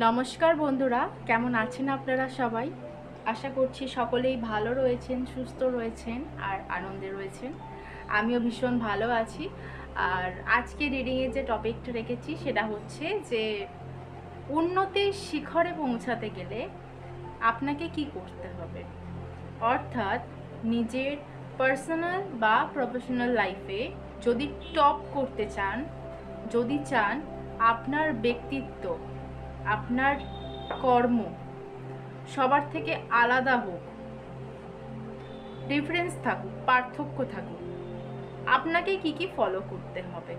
নমস্কার বন্ধুরা, কেমন আছেন আপনারা সবাই? আশা করছি সকলেই ভালো রয়েছেন, সুস্থ রয়েছেন আর আনন্দে রয়েছেন। আমিও ভীষণ ভালো আছি। আর আজকে রিডিংয়ে যে টপিকটা রেখেছি সেটা হচ্ছে যে উন্নতির শিখরে পৌঁছাতে গেলে আপনাকে কি করতে হবে, অর্থাৎ নিজের পার্সোনাল বা প্রফেশনাল লাইফে যদি টপ করতে চান, যদি চান আপনার ব্যক্তিত্ব, আপনার কর্ম সবার থেকে আলাদা হোক, ডিফারেন্স থাকুক, পার্থক্য থাকুক, আপনাকে কি কি ফলো করতে হবে।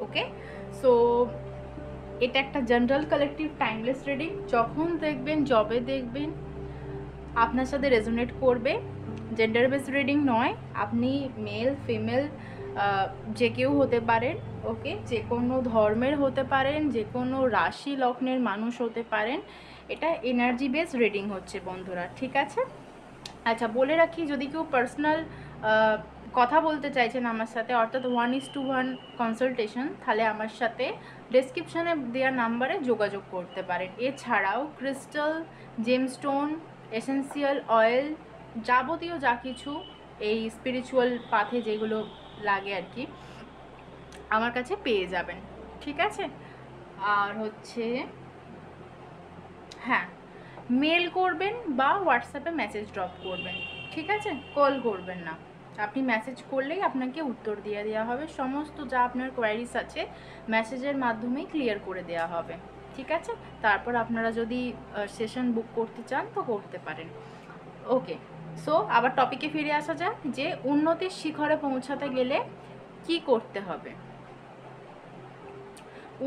ওকে, সো এটা একটা জেনারেল কালেকটিভ টাইমলেস রিডিং। যখন দেখবেন, যবে দেখবেন আপনার সাথে রেজোনেট করবে, জেন্ডার বেস রিডিং নয়, আপনি মেল ফিমেল যে কেউ হতে পারেন। ওকে, যে কোনো ধর্মের হতে পারেন, যে কোনো রাশি লগ্নের মানুষ হতে পারেন। এটা এনার্জি বেস রিডিং হচ্ছে বন্ধুরা, ঠিক আছে? আচ্ছা, বলে রাখি, যদি কেউ পার্সোনাল কথা বলতে চাইছেন আমার সাথে, অর্থাৎ 1:1 কনসালটেশন, তাহলে আমার সাথে ডেসক্রিপশানে দেওয়া নাম্বারে যোগাযোগ করতে পারেন। এছাড়াও ক্রিস্টাল, জেমস্টোন, এসেন্সিয়াল অয়েল, যাবতীয় যা কিছু এই স্পিরিচুয়াল পাথে যেগুলো লাগে আর কি, আমার কাছে পেয়ে যাবেন, ঠিক আছে? আর হচ্ছে, হ্যাঁ, মেল করবেন বা হোয়াটসঅ্যাপে মেসেজ ড্রপ করবেন, ঠিক আছে? কল করবেন না। আপনি মেসেজ করলেই আপনাকে উত্তর দিয়ে দেওয়া হবে। সমস্ত যা আপনার কোয়ারিজ আছে মেসেজের মাধ্যমেই ক্লিয়ার করে দেওয়া হবে, ঠিক আছে? তারপর আপনারা যদি সেশন বুক করতে চান তো করতে পারেন। ওকে, সো আবার টপিকে ফিরে আসা যাক যে উন্নতির শিখরে পৌঁছাতে গেলে কি করতে হবে।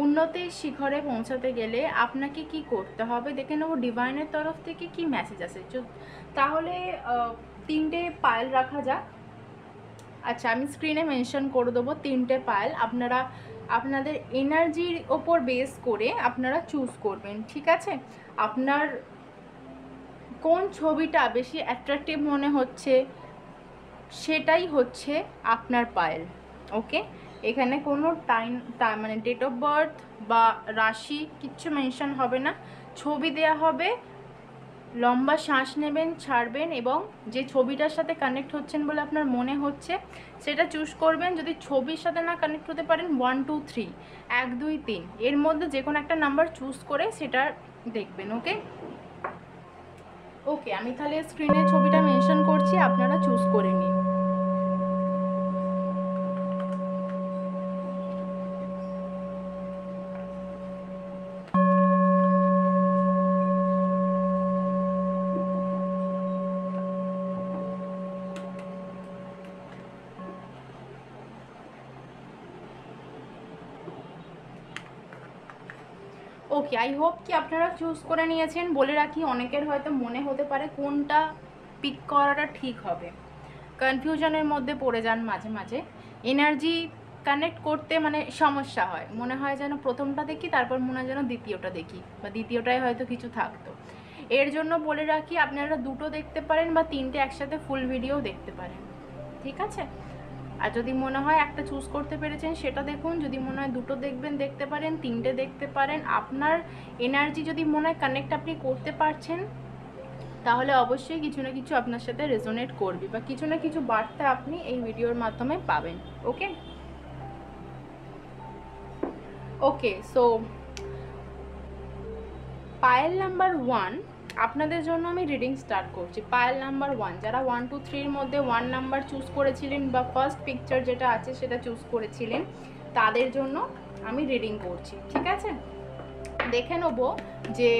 উন্নতির শিখরে পৌঁছাতে গেলে আপনাকে কি করতে হবে দেখে নেব ডিভাইনের তরফ থেকে কি মেসেজ আসে। তাহলে 3টে পায়েল রাখা যাক। আচ্ছা, আমি স্ক্রিনে মেনশন করে দেবো 3টে পায়েল। আপনারা আপনাদের এনার্জির ওপর বেস করে আপনারা চুজ করবেন, ঠিক আছে? আপনার কোন ছবিটা বেশি অ্যাট্রাকটিভ মনে হচ্ছে সেটাই হচ্ছে আপনার পায়েল। ওকে, এখানে কোনো টাইম মানে ডেট অফ বার্থ বা রাশি কিচ্ছু মেনশন হবে না, ছবি দেয়া হবে। লম্বা শ্বাস নেবেন, ছাড়বেন, এবং যে ছবিটার সাথে কানেক্ট হচ্ছেন বলে আপনার মনে হচ্ছে সেটা চুজ করবেন। যদি ছবির সাথে না কানেক্ট হতে পারেন, 1 2 3, 1 2 3 এর মধ্যে যে কোনো একটা নাম্বার চুজ করে সেটা দেখবেন। ওকে ওকে, আমি তাহলে স্ক্রিনে ছবিটা মেনশন করছি, আপনারা চুজ করে নিন। ওকে, আই হোপ কি আপনারা চুজ করে নিয়েছেন। বলে রাখি, অনেকের হয়তো মনে হতে পারে কোনটা পিক করাটা ঠিক হবে, কনফিউশনের মধ্যে পড়ে যান মাঝে মাঝে। এনার্জি কানেক্ট করতে মানে সমস্যা হয়, মনে হয় যেন প্রথমটা দেখি, তারপর মনে হয় যেন দ্বিতীয়টা দেখি, বা দ্বিতীয়টায় হয়তো কিছু থাকতো। এর জন্য বলে রাখি, আপনারা দুটো দেখতে পারেন বা 3টে একসাথে ফুল ভিডিও দেখতে পারেন, ঠিক আছে? আর যদি মনে হয় একটা চুজ করতে পেরেছেন সেটা দেখুন, যদি মনে হয় দুটো দেখবেন দেখতে পারেন, 3টে দেখতে পারেন। আপনার এনার্জি যদি মনে হয় কানেক্ট আপনি করতে পারছেন, তাহলে অবশ্যই কিছু না কিছু আপনার সাথে রেজোনেট করবে বা কিছু না কিছু বার্তা আপনি এই ভিডিওর মাধ্যমে পাবেন। ওকে ওকে, সো পায়েল নাম্বার 1 আপনাদের জন্য আমি রিডিং স্টার্ট করছি। পায়েল নাম্বার 1, যারা 1 2 3 এর মধ্যে 1 নাম্বার চুজ করেছিলেন বা ফার্স্ট পিকচার যেটা আছে সেটা চুজ করেছিলেন, তাদের জন্য আমি রিডিং করছি, ঠিক আছে? দেখে নেব যে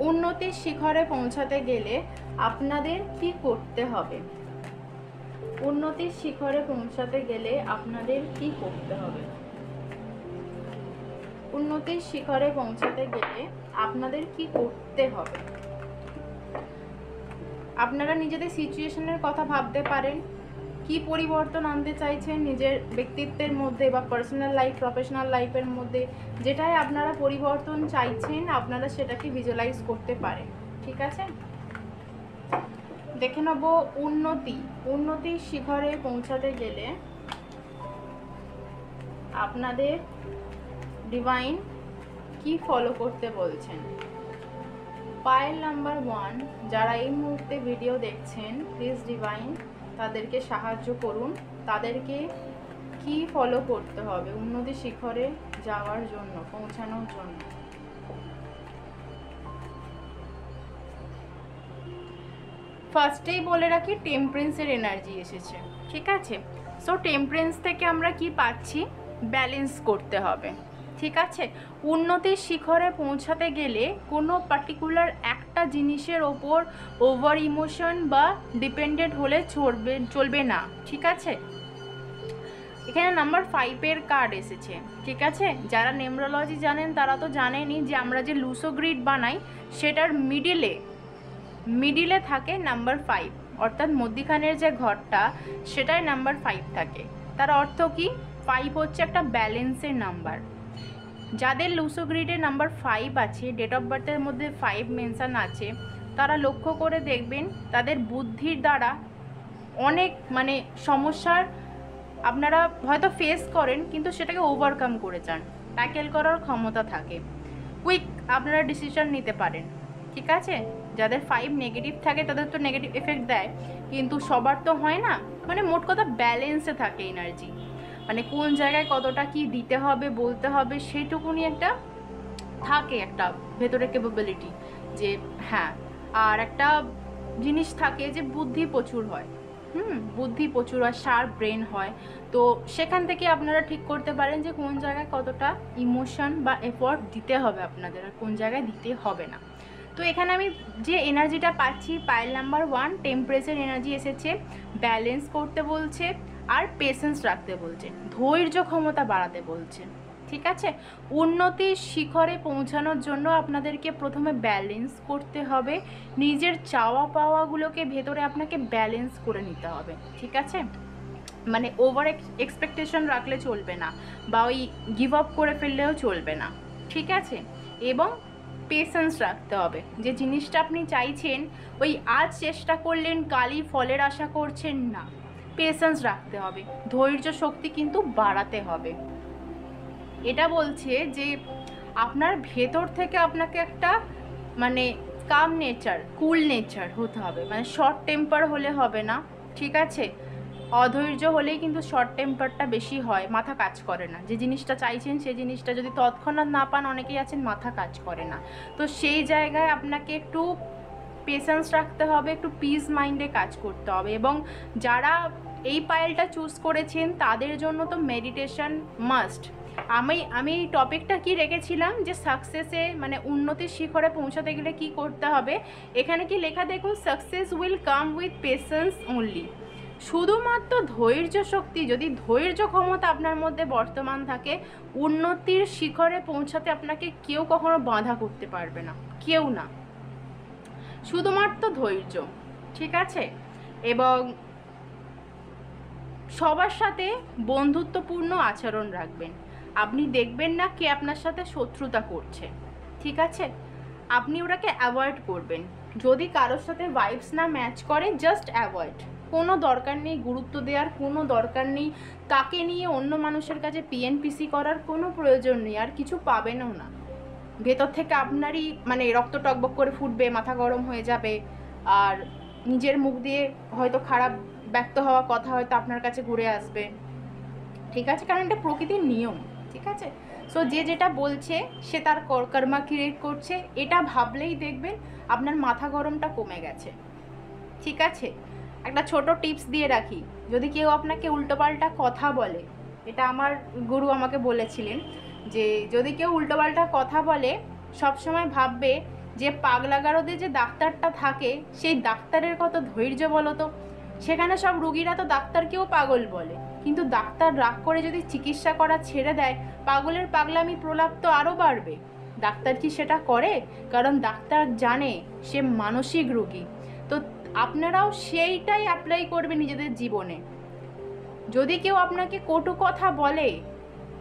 উন্নতির শিখরে পৌঁছাতে গেলে আপনাদের কি করতে হবে। উন্নতির শিখরে পৌঁছাতে গেলে আপনাদের কি করতে হবে। উন্নতির শিখরে পৌঁছাতে গেলে আপনাদের কি করতে হবে। আপনারা নিজেদের সিচুয়েশনের কথা ভাবতে পারেন, কি পরিবর্তন আনতে চাইছেন নিজের ব্যক্তিত্বের মধ্যে বা পার্সোনাল লাইফ প্রফেশনাল লাইফের মধ্যে, যেটাই আপনারা পরিবর্তন চাইছেন আপনারা সেটাকে ভিজুয়ালাইজ করতে পারেন, ঠিক আছে? দেখে নেব উন্নতির শিখরে পৌঁছাতে গেলে আপনাদের ডিভাইন কি কি ফলো করতে বলছেন। পায়েল নাম্বার 1, যারা এই মুহূর্তে ভিডিও দেখছেন, প্লিজ ডিভাইন তাদেরকে সাহায্য করুন। তাদেরকে কি ফলো করতে হবে উন্নতি শিখরে যাওয়ার জন্য, পৌঁছানোর জন্য। ফার্স্টেই বলে রাখি, টেম্পারেন্সের এনার্জি এসেছে, ঠিক আছে। সো টেম্পারেন্স থেকে আমরা কি পাচ্ছি, ব্যালেন্স করতে হবে, ঠিক আছে। উন্নতির শিখরে পৌঁছাতে গেলে কোনো পার্টিকুলার একটা জিনিসের ওপর ওভার ইমোশন বা ডিপেন্ডেন্ট হলে চলবে না, ঠিক আছে। এখানে নাম্বার 5-এর কার্ড এসেছে, ঠিক আছে। যারা নিউমেরোলজি জানেন তারা তো জানেনই যে আমরা যে লুসো গ্রিড বানাই সেটার মিডিলে থাকে নাম্বার 5, অর্থাৎ মধ্যিখানের যে ঘরটা সেটাই নাম্বার 5 থাকে। তার অর্থ কি, 5 হচ্ছে একটা ব্যালেন্সের নাম্বার। যাদের লুসো গ্রিডে নাম্বার 5 আছে, ডেট অফ বার্থের মধ্যে 5 মেনশন আছে, তারা লক্ষ্য করে দেখবেন তাদের বুদ্ধির দ্বারা অনেক মানে সমস্যার আপনারা হয়তো ফেস করেন, কিন্তু সেটাকে ওভারকাম করে যান, ট্যাকেল করার ক্ষমতা থাকে, কুইক আপনারা ডিসিশন নিতে পারেন, ঠিক আছে। যাদের 5 নেগেটিভ থাকে তাদের তো নেগেটিভ এফেক্ট দেয়, কিন্তু সবার তো হয় না। মানে মোট কথা ব্যালেন্সে থাকে এনার্জি, মানে কোন জায়গায় কতটা কি দিতে হবে বলতে হবে সেইটুকুনি একটা থাকে, একটা ভেতরে ক্যাপাবিলিটি যে হ্যাঁ। আর একটা জিনিস থাকে যে বুদ্ধি প্রচুর হয়, বুদ্ধি প্রচুর হয়, শার্প ব্রেন হয়। তো সেখান থেকে আপনারা ঠিক করতে পারেন যে কোন জায়গায় কতটা ইমোশন বা এফোর্ট দিতে হবে আপনাদের, আর কোন জায়গায় দিতে হবে না। তো এখানে আমি যে এনার্জিটা পাচ্ছি, পায়েল নাম্বার 1 টেম্পারেচার এনার্জি এসেছে, ব্যালেন্স করতে বলছে আর পেশেন্স রাখতে বলছে, ধৈর্য ক্ষমতা বাড়াতে বলছে, ঠিক আছে। উন্নতির শিখরে পৌঁছানোর জন্য আপনাদেরকে প্রথমে ব্যালেন্স করতে হবে, নিজের চাওয়া পাওয়াগুলোকে ভেতরে আপনাকে ব্যালেন্স করে নিতে হবে, ঠিক আছে। মানে ওভার এক্সপেকটেশন রাখলে চলবে না, বা ওই গিভ আপ করে ফেললেও চলবে না, ঠিক আছে। এবং পেশেন্স রাখতে হবে, যে জিনিসটা আপনি চাইছেন ওই আজ চেষ্টা করলেন কালই ফলের আশা করছেন না, পেশেন্স রাখতে হবে, ধৈর্য শক্তি কিন্তু বাড়াতে হবে। এটা বলছে যে আপনার ভেতর থেকে আপনাকে একটা মানে কাম নেচার, কুল নেচার হতে হবে, মানে শর্ট টেম্পার হলে হবে না, ঠিক আছে। অধৈর্য হলেই কিন্তু শর্ট টেম্পারটা বেশি হয়, মাথা কাজ করে না। যে জিনিসটা চাইছেন সেই জিনিসটা যদি তৎক্ষণাৎ না পান, অনেকেই আছেন মাথা কাজ করে না। তো সেই জায়গায় আপনাকে একটু পেশেন্স রাখতে হবে, একটু পিস মাইন্ডে কাজ করতে হবে। এবং যারা এই পায়েলটা চুজ করেছেন তাদের জন্য তো মেডিটেশন মাস্ট। আমি এই টপিকটা কি রেখেছিলাম যে সাকসেসে মানে উন্নতির শিখরে পৌঁছাতে গেলে কি করতে হবে। এখানে কি লেখা দেখুন, success will come with patience only. শুধুমাত্র ধৈর্য শক্তি, যদি ধৈর্য ক্ষমতা আপনার মধ্যে বর্তমান থাকে, উন্নতির শিখরে পৌঁছাতে আপনাকে কেউ কখনো বাধা করতে পারবে না, কেউ না, শুধুমাত্র ধৈর্য, ঠিক আছে। এবং সবার সাথে বন্ধুত্বপূর্ণ আচরণ রাখবেন। আপনি দেখবেন না কে আপনার সাথে শত্রুতা করছে, ঠিক আছে, আপনি ওটাকে অ্যাভয়েড করবেন। যদি কারোর সাথে ভাইবস না ম্যাচ করে, জাস্ট অ্যাভয়েড। কোনো দরকার নেই গুরুত্ব দেওয়ার, কোনো দরকার নেই তাকে নিয়ে অন্য মানুষের কাছে পিএনপিসি করার, কোনো প্রয়োজন নেই, আর কিছু পাবেনও না। ভেতর থেকে আপনারই মানে রক্ত টকবক করে ফুটবে, মাথা গরম হয়ে যাবে, আর নিজের মুখ দিয়ে হয়তো খারাপ ব্যক্ত হওয়া কথা হয়তো আপনার কাছে ঘুরে আসবে, ঠিক আছে, কারণ এটা প্রকৃতির নিয়ম, ঠিক আছে। সো যে যেটা বলছে সে তার কর্মা ক্রিয়েট করছে, এটা ভাবলেই দেখবেন আপনার মাথা গরমটা কমে গেছে, ঠিক আছে। একটা ছোট টিপস দিয়ে রাখি, যদি কেউ আপনাকে উল্টোপাল্টা কথা বলে, এটা আমার গুরু আমাকে বলেছিলেন যে যদি কেউ উল্টোপাল্টা কথা বলে, সবসময় ভাববে যে পাগলাগারদে যে ডাক্তারটা থাকে সেই ডাক্তারের কত ধৈর্য বলো তো। সেখানে সব রুগীরা তো ডাক্তারকেও পাগল বলে, কিন্তু ডাক্তার রাগ করে যদি চিকিৎসা করা ছেড়ে দেয়, পাগলের পাগলামি প্রলাপ তো আরও বাড়বে। ডাক্তার কি সেটা করে? কারণ ডাক্তার জানে সে মানসিক রুগী। তো আপনারাও সেইটাই অ্যাপ্লাই করবে নিজেদের জীবনে। যদি কেউ আপনাকে কটু কথা বলে,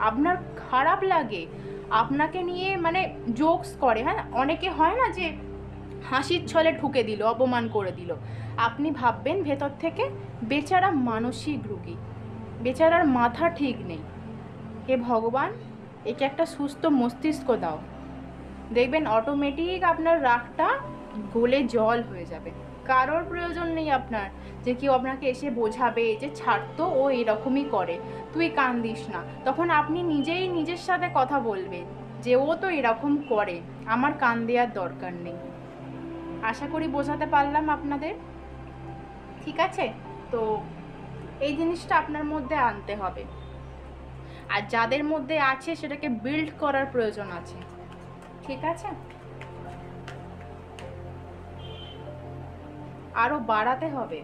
আপনার খারাপ লাগে, আপনাকে নিয়ে মানে জোকস করে, হ্যাঁ অনেকে হয় না যে হাসির ছলে ঠুকে দিল, অপমান করে দিল, আপনি ভাববেন ভেতর থেকে বেচারা মানসিক রুগী, বেচারার মাথা ঠিক নেই, হে ভগবান একে একটা সুস্থ মস্তিষ্ক দাও, দেখবেন অটোমেটিক আপনার রাগটা গলে জল হয়ে যাবে। কারোর প্রয়োজন নেই আপনার যে কেউ আপনাকে এসে বোঝাবে যে ছাড়তো, ও এরকমই করে, তুই কান্দিস না। তখন আপনি নিজেই নিজের সাথে কথা বলবেন যে ও তো এরকম করে, আমার কান দেওয়ার দরকার নেই। আশা করি বোঝাতে পারলাম আপনাদের, ঠিক আছে? তো এই জিনিসটা আপনার মধ্যে আনতে হবে, আর যাদের মধ্যে আছে সেটাকে বিল্ড করার প্রয়োজন আছে, ঠিক আছে? আরো বাড়াতে হবে।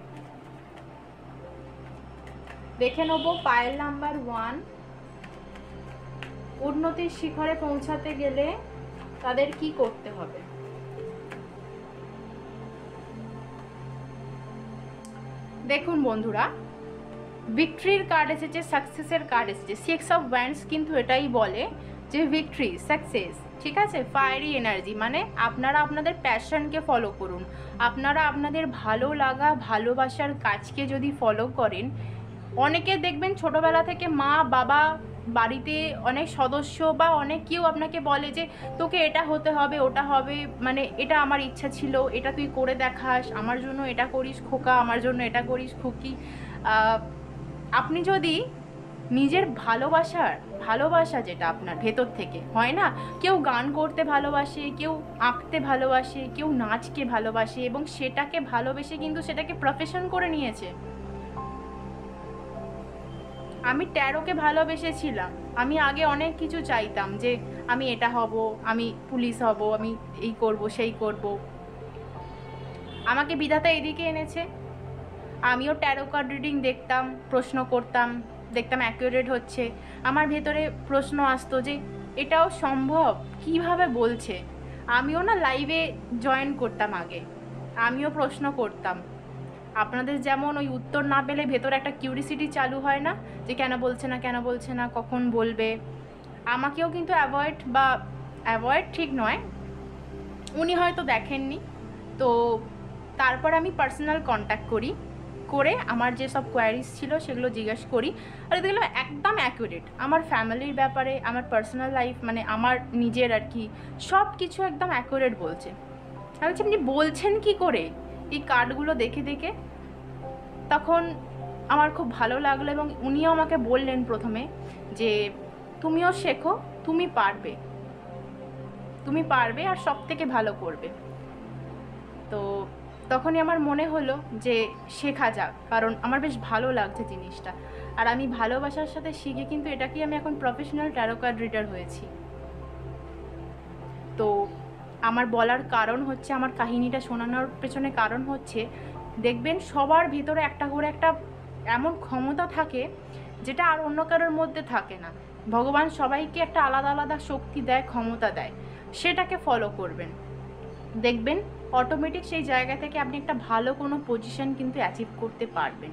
দেখে নেবো পায়েল নাম্বার 1, উন্নতির শিখরে পৌঁছাতে গেলে তাদের কি করতে হবে। দেখুন বন্ধুরা, ভিক্টরির কার্ড এসেছে, সাকসেসের কার্ড এসেছে। 6 অফ ওয়ান্ডস কিন্তু এটাই বলে যে ভিক্টরি, সাকসেস, ঠিক আছে? ফায়ারি এনার্জি মানে আপনারা আপনাদের প্যাশনকে ফলো করুন। আপনারা আপনাদের ভালো লাগা ভালোবাসার কাজকে যদি ফলো করেন, অনেকে দেখবেন ছোটবেলা থেকে মা বাবা বাড়িতে অনেক সদস্য বা অনেক কেউ আপনাকে বলে যে তোকে এটা হতে হবে ওটা হবে, মানে এটা আমার ইচ্ছা ছিল, এটা তুই করে দেখাস, আমার জন্য এটা করিস খোকা, আমার জন্য এটা করিস খুকি। আপনি যদি নিজের ভালোবাসা যেটা আপনার ভেতর থেকে হয় না, কেউ গান করতে ভালোবাসে, কেউ আঁকতে ভালোবাসে, কেউ নাচকে ভালোবাসে এবং সেটাকে ভালোবেসে কিন্তু সেটাকে প্রফেশন করে নিয়েছে। আমি ট্যারোকে ভালোবেসেছিলাম, আমি আগে অনেক কিছু চাইতাম যে আমি এটা হব, আমি পুলিশ হব, আমি এই করব সেই করব। আমাকে বিধাতা এদিকে এনেছে, আমিও ট্যারো কার্ড রিডিং দেখতাম, প্রশ্ন করতাম, দেখতাম অ্যাকুরেট হচ্ছে। আমার ভেতরে প্রশ্ন আসতো যে এটাও সম্ভব, কিভাবে বলছে। আমিও না লাইভে জয়েন করতাম আগে, আমিও প্রশ্ন করতাম। আপনাদের যেমন ওই উত্তর না পেলে ভেতরে একটা কিউরিসিটি চালু হয় না, যে কেন বলছে না, কখন বলবে। আমাকেও কিন্তু অ্যাভয়েড ঠিক নয়, উনি হয়তো দেখেননি। তো তারপর আমি পার্সোনাল কন্ট্যাক্ট করে আমার যেসব কোয়ারিজ ছিল সেগুলো জিজ্ঞেস করি, আর দেখলাম একদম অ্যাকুরেট। আমার ফ্যামিলির ব্যাপারে, আমার পার্সোনাল লাইফ মানে আমার নিজের আর কি সব কিছু একদম অ্যাকুরেট বলছে। আমি বলছি আপনি বলছেন কি করে এই কার্ডগুলো দেখে দেখে? তখন আমার খুব ভালো লাগলো এবং উনিও আমাকে বললেন প্রথমে যে তুমিও শেখো, তুমি পারবে আর সব থেকে ভালো করবে। তো তখনই আমার মনে হলো যে শেখা যাক, কারণ আমার বেশ ভালো লাগছে জিনিসটা। আর আমি ভালোবাসার সাথে শিখে কিন্তু এটাকেই আমি এখন প্রফেশনাল ট্যারো কার্ড রিডার হয়েছি। তো আমার বলার কারণ হচ্ছে, আমার কাহিনীটা শোনানোর পেছনে কারণ হচ্ছে, দেখবেন সবার ভিতরে একটা করে একটা এমন ক্ষমতা থাকে যেটা আর অন্য কারোর মধ্যে থাকে না। ভগবান সবাইকে একটা আলাদা আলাদা শক্তি দেয়, ক্ষমতা দেয়, সেটাকে ফলো করবেন, দেখবেন অটোমেটিক সেই জায়গা থেকে আপনি একটা ভালো কোনো পজিশন কিন্তু অ্যাচিভ করতে পারবেন,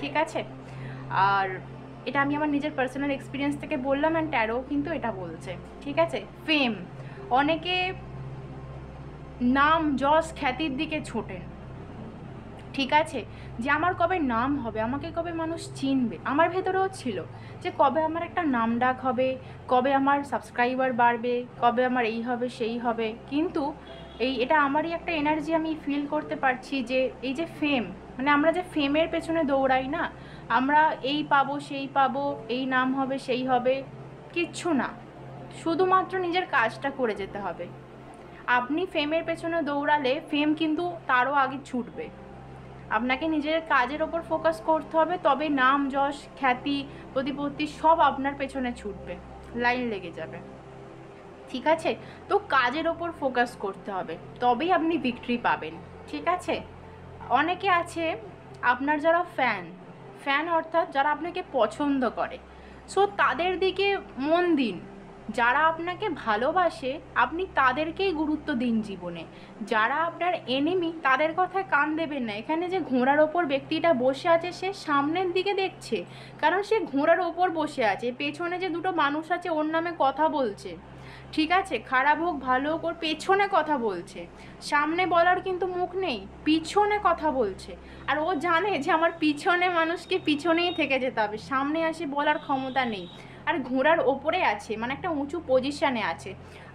ঠিক আছে? আর এটা আমি আমার নিজের পার্সোনাল এক্সপিরিয়েন্স থেকে বললাম, অ্যান্ড ট্যারো কিন্তু এটা বলছে, ঠিক আছে? ফেম, অনেকে নাম যশ খ্যাতির দিকে ছোটেন, ঠিক আছে? যে আমার কবে নাম হবে, আমাকে কবে মানুষ চিনবে। আমার ভেতরেও ছিল যে কবে আমার একটা নাম ডাক হবে, কবে আমার সাবস্ক্রাইবার বাড়বে, কবে আমার এই হবে সেই হবে। কিন্তু এটা আমারই একটা এনার্জি, আমি ফিল করতে পারছি যে এই যে ফেম, মানে আমরা যে ফেমের পেছনে দৌড়াই না, আমরা এই পাবো সেই পাবো, এই নাম হবে সেই হবে, কিচ্ছু না, শুধুমাত্র নিজের কাজটা করে যেতে হবে। আপনি ফেমের পেছনে দৌড়ালে ফেম কিন্তু তারও আগে ছুটবে। আপনাকে নিজের কাজের ওপর ফোকাস করতে হবে, তবে নাম যশ খ্যাতি প্রতিপত্তি সব আপনার পেছনে ছুটবে, লাইন লেগে যাবে, ঠিক আছে? তো কাজের ওপর ফোকাস করতে হবে, তবেই আপনি ভিক্টরি পাবেন, ঠিক আছে? অনেকে আছে আপনার যারা ফ্যান অর্থাৎ যারা আপনাকে পছন্দ করে, সো তাদের দিকে মন দিন। যারা আপনাকে ভালোবাসে আপনি তাদেরকেই গুরুত্ব দিন জীবনে। যারা আপনার এনিমি তাদের কথায় কান দেবেন না। এখানে যে ঘোড়ার ওপর ব্যক্তিটা বসে আছে সে সামনের দিকে দেখছে, কারণ সে ঘোড়ার ওপর বসে আছে, পেছনে যে দুটো মানুষ আছে ওর নামে কথা বলছে। ঠিক আছে, খারাপ হোক ভালো হোক ওর পেছনে কথা বলছে, সামনে বলার কিন্তু মুখ নেই, পিছনে কথা বলছে। আর ও জানে যে আমার পিছনে মানুষকে পিছনেই থেকে যেতে হবে, সামনে আসে বলার ক্ষমতা নেই। আর ঘোড়ার ওপরে আছে, মানে একটা উঁচু পজিশানে আছে।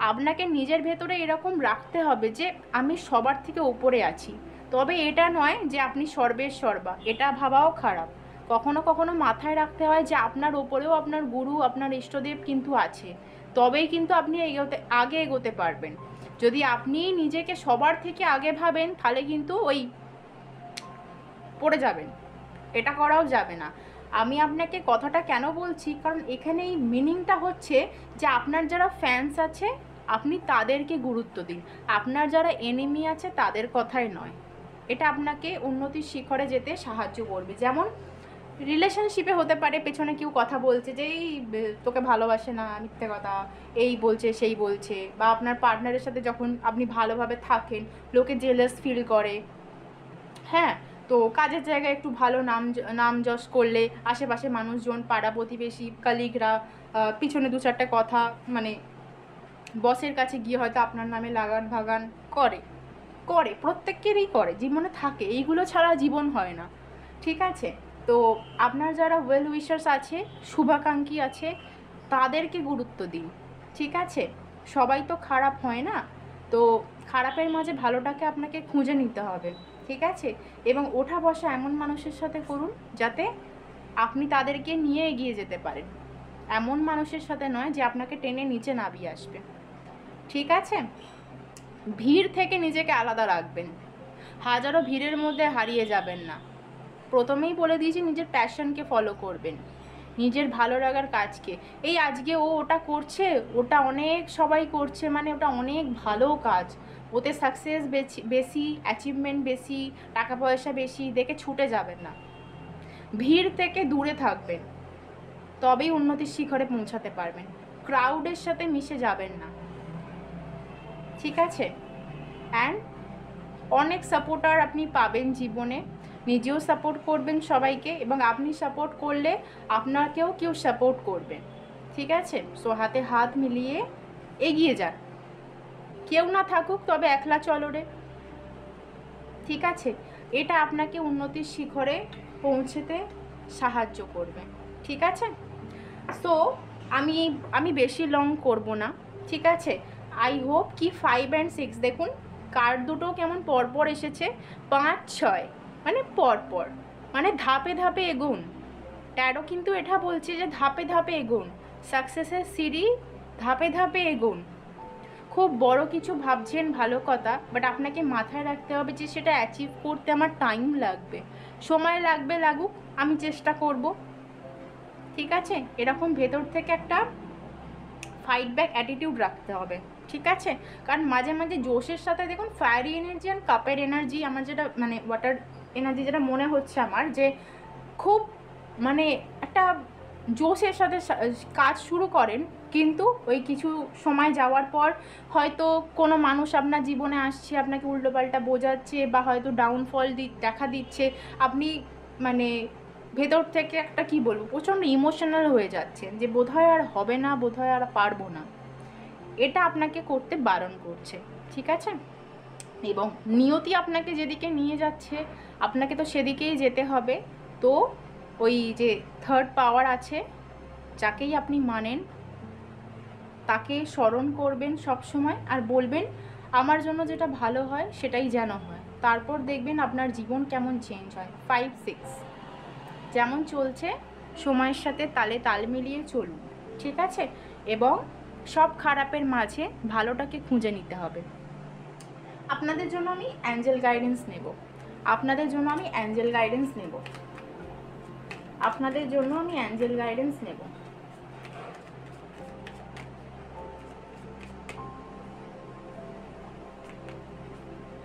আপনাকে নিজের ভেতরে এরকম রাখতে হবে যে আমি সবার থেকে ওপরে আছি। তবে এটা নয় যে আপনি সর্বের সর্বা, এটা ভাবাও খারাপ। কখনো কখনো মাথায় রাখতে হয় যে আপনার ওপরেও আপনার গুরু, আপনার ইষ্টদেব কিন্তু আছে। তবেই কিন্তু আপনি আগে এগোতে পারবেন। যদি আপনি নিজেকে সবার থেকে আগে ভাবেন তাহলে কিন্তু ওই পড়ে যাবেন, এটা করাও যাবে না। আমি আপনাকে কথাটা কেন বলছি, কারণ এখানে এই মিনিংটা হচ্ছে যে আপনার যারা ফ্যান্স আছে আপনি তাদেরকে গুরুত্ব দিন, আপনার যারা এনিমি আছে তাদের কথাই নয়। এটা আপনাকে উন্নতির শিখরে যেতে সাহায্য করবে। যেমন রিলেশনশিপে হতে পারে পেছনে কেউ কথা বলছে যে এই তোকে ভালোবাসে না, মিথ্যে কথা, এই বলছে সেই বলছে। বা আপনার পার্টনারের সাথে যখন আপনি ভালোভাবে থাকেন লোকে জেলাস ফিল করে। হ্যাঁ, তো কাজের জায়গায় একটু ভালো নাম যশ করলে আশেপাশে মানুষজন, পাড়া প্রতিবেশী, কালিগরা পিছনে দু চারটে কথা, মানে বসের কাছে গিয়ে হয়তো আপনার নামে লাগান ভাগান করে করে প্রত্যেকেরই করে, জীবনে থাকে, এইগুলো ছাড়া জীবন হয় না। ঠিক আছে, তো আপনার যারা ওয়েল উইশার্স আছে, শুভাকাঙ্ক্ষী আছে, তাদেরকে গুরুত্ব দিন। ঠিক আছে, সবাই তো খারাপ হয় না, তো খারাপের মাঝে ভালোটাকে আপনাকে খুঁজে নিতে হবে। ঠিক আছে, এবং ওঠা বসা এমন মানুষের সাথে করুন যাতে আপনি তাদেরকে নিয়ে এগিয়ে যেতে পারেন, এমন মানুষের সাথে নয় যে আপনাকে টেনে নিচে নামিয়ে আসবে। ঠিক আছে, ভিড় থেকে নিজেকে আলাদা রাখবেন, হাজারো ভিড়ের মধ্যে হারিয়ে যাবেন না। প্রথমেই বলে দিয়েছি নিজের প্যাশনকে ফলো করবেন, নিজের ভালো লাগার কাজকে। এই আজকে ও ওটা করছে, ওটা অনেক সবাই করছে, মানে ওটা অনেক ভালো কাজ, ওতে সাকসেস বেশি, অ্যাচিভমেন্ট বেশি, টাকা পয়সা বেশি দেখে ছুটে যাবেন না। ভিড় থেকে দূরে থাকবেন, তবেই উন্নতির শিখরে পৌঁছাতে পারবেন। ক্রাউডের সাথে মিশে যাবেন না। ঠিক আছে, অ্যান্ড অনেক সাপোর্টার আপনি পাবেন জীবনে, নিজেও সাপোর্ট করবেন সবাইকে, এবং আপনি সাপোর্ট করলে আপনাকেও কেউ সাপোর্ট করবে। ঠিক আছে, সো হাতে হাত মিলিয়ে এগিয়ে যান, কেউ না থাকুক তবে একলা চলো রে। ঠিক আছে, এটা আপনাকে উন্নতির শিখরে পৌঁছতে সাহায্য করবে। ঠিক আছে, সো আমি বেশি লং করব না। ঠিক আছে, আই হোপ কি 5 and 6 দেখুন কার্ড দুটো কেমন পরপর এসেছে, 5 6 মানে পরপর, মানে ধাপে ধাপে এগুন। ট্যারো কিন্তু এটা বলছে যে ধাপে ধাপে এগুন, সাকসেসের সিঁড়ি ধাপে ধাপে এগুন। খুব বড় কিছু ভাবছেন, ভালো কথা, বাট আপনাকে মাথায় রাখতে হবে যে সেটা অ্যাচিভ করতে আমার টাইম লাগবে, সময় লাগবে, লাগুক, আমি চেষ্টা করব। ঠিক আছে, এরকম ভেতর থেকে একটা ফাইট ব্যাক অ্যাটিটিউড রাখতে হবে। ঠিক আছে, কারণ মাঝে মাঝে জোশের সাথে দেখুন ফায়ারি এনার্জি অ্যান্ড কাপের এনার্জি, আমার যেটা মানে ওয়াটার এনার্জি যেটা মনে হচ্ছে আমার, যে খুব মানে একটা জোশের সাথে কাজ শুরু করেন, কিন্তু ওই কিছু সময় যাওয়ার পর হয়তো কোনো মানুষ আপনার জীবনে আসছে, আপনাকে উল্টোপাল্টা বোঝাচ্ছে, বা হয়তো ডাউনফল দেখা দিচ্ছে, আপনি মানে ভেতর থেকে একটা কি বলবো প্রচণ্ড ইমোশনাল হয়ে যাচ্ছেন যে বোধহয় আর হবে না, বোধহয় আর পারবো না। এটা আপনাকে করতে বারণ করছে। ঠিক আছে, এবং নিয়তি আপনাকে যেদিকে নিয়ে যাচ্ছে আপনাকে তো সেদিকেই যেতে হবে। তো ওই যে থার্ড পাওয়ার আছে, যাকেই আপনি মানেন তাকে স্মরণ করবেন সব সময়, আর বলবেন আমার জন্য যেটা ভালো হয় সেটাই যেন হয়। তারপর দেখবেন আপনার জীবন কেমন চেঞ্জ হয়। 5 6 যেমন চলছে সময়ের সাথে তালে তাল মিলিয়ে চলুন। ঠিক আছে, এবং সব খারাপের মাঝে ভালোটাকে খুঁজে নিতে হবে। আপনাদের জন্য আমি অ্যাঞ্জেল গাইডেন্স নেব, আপনাদের জন্য আমি অ্যাঞ্জেল গাইডেন্স নেব, আপনাদের জন্য আমি অ্যাঞ্জেল গাইডেন্স নেব।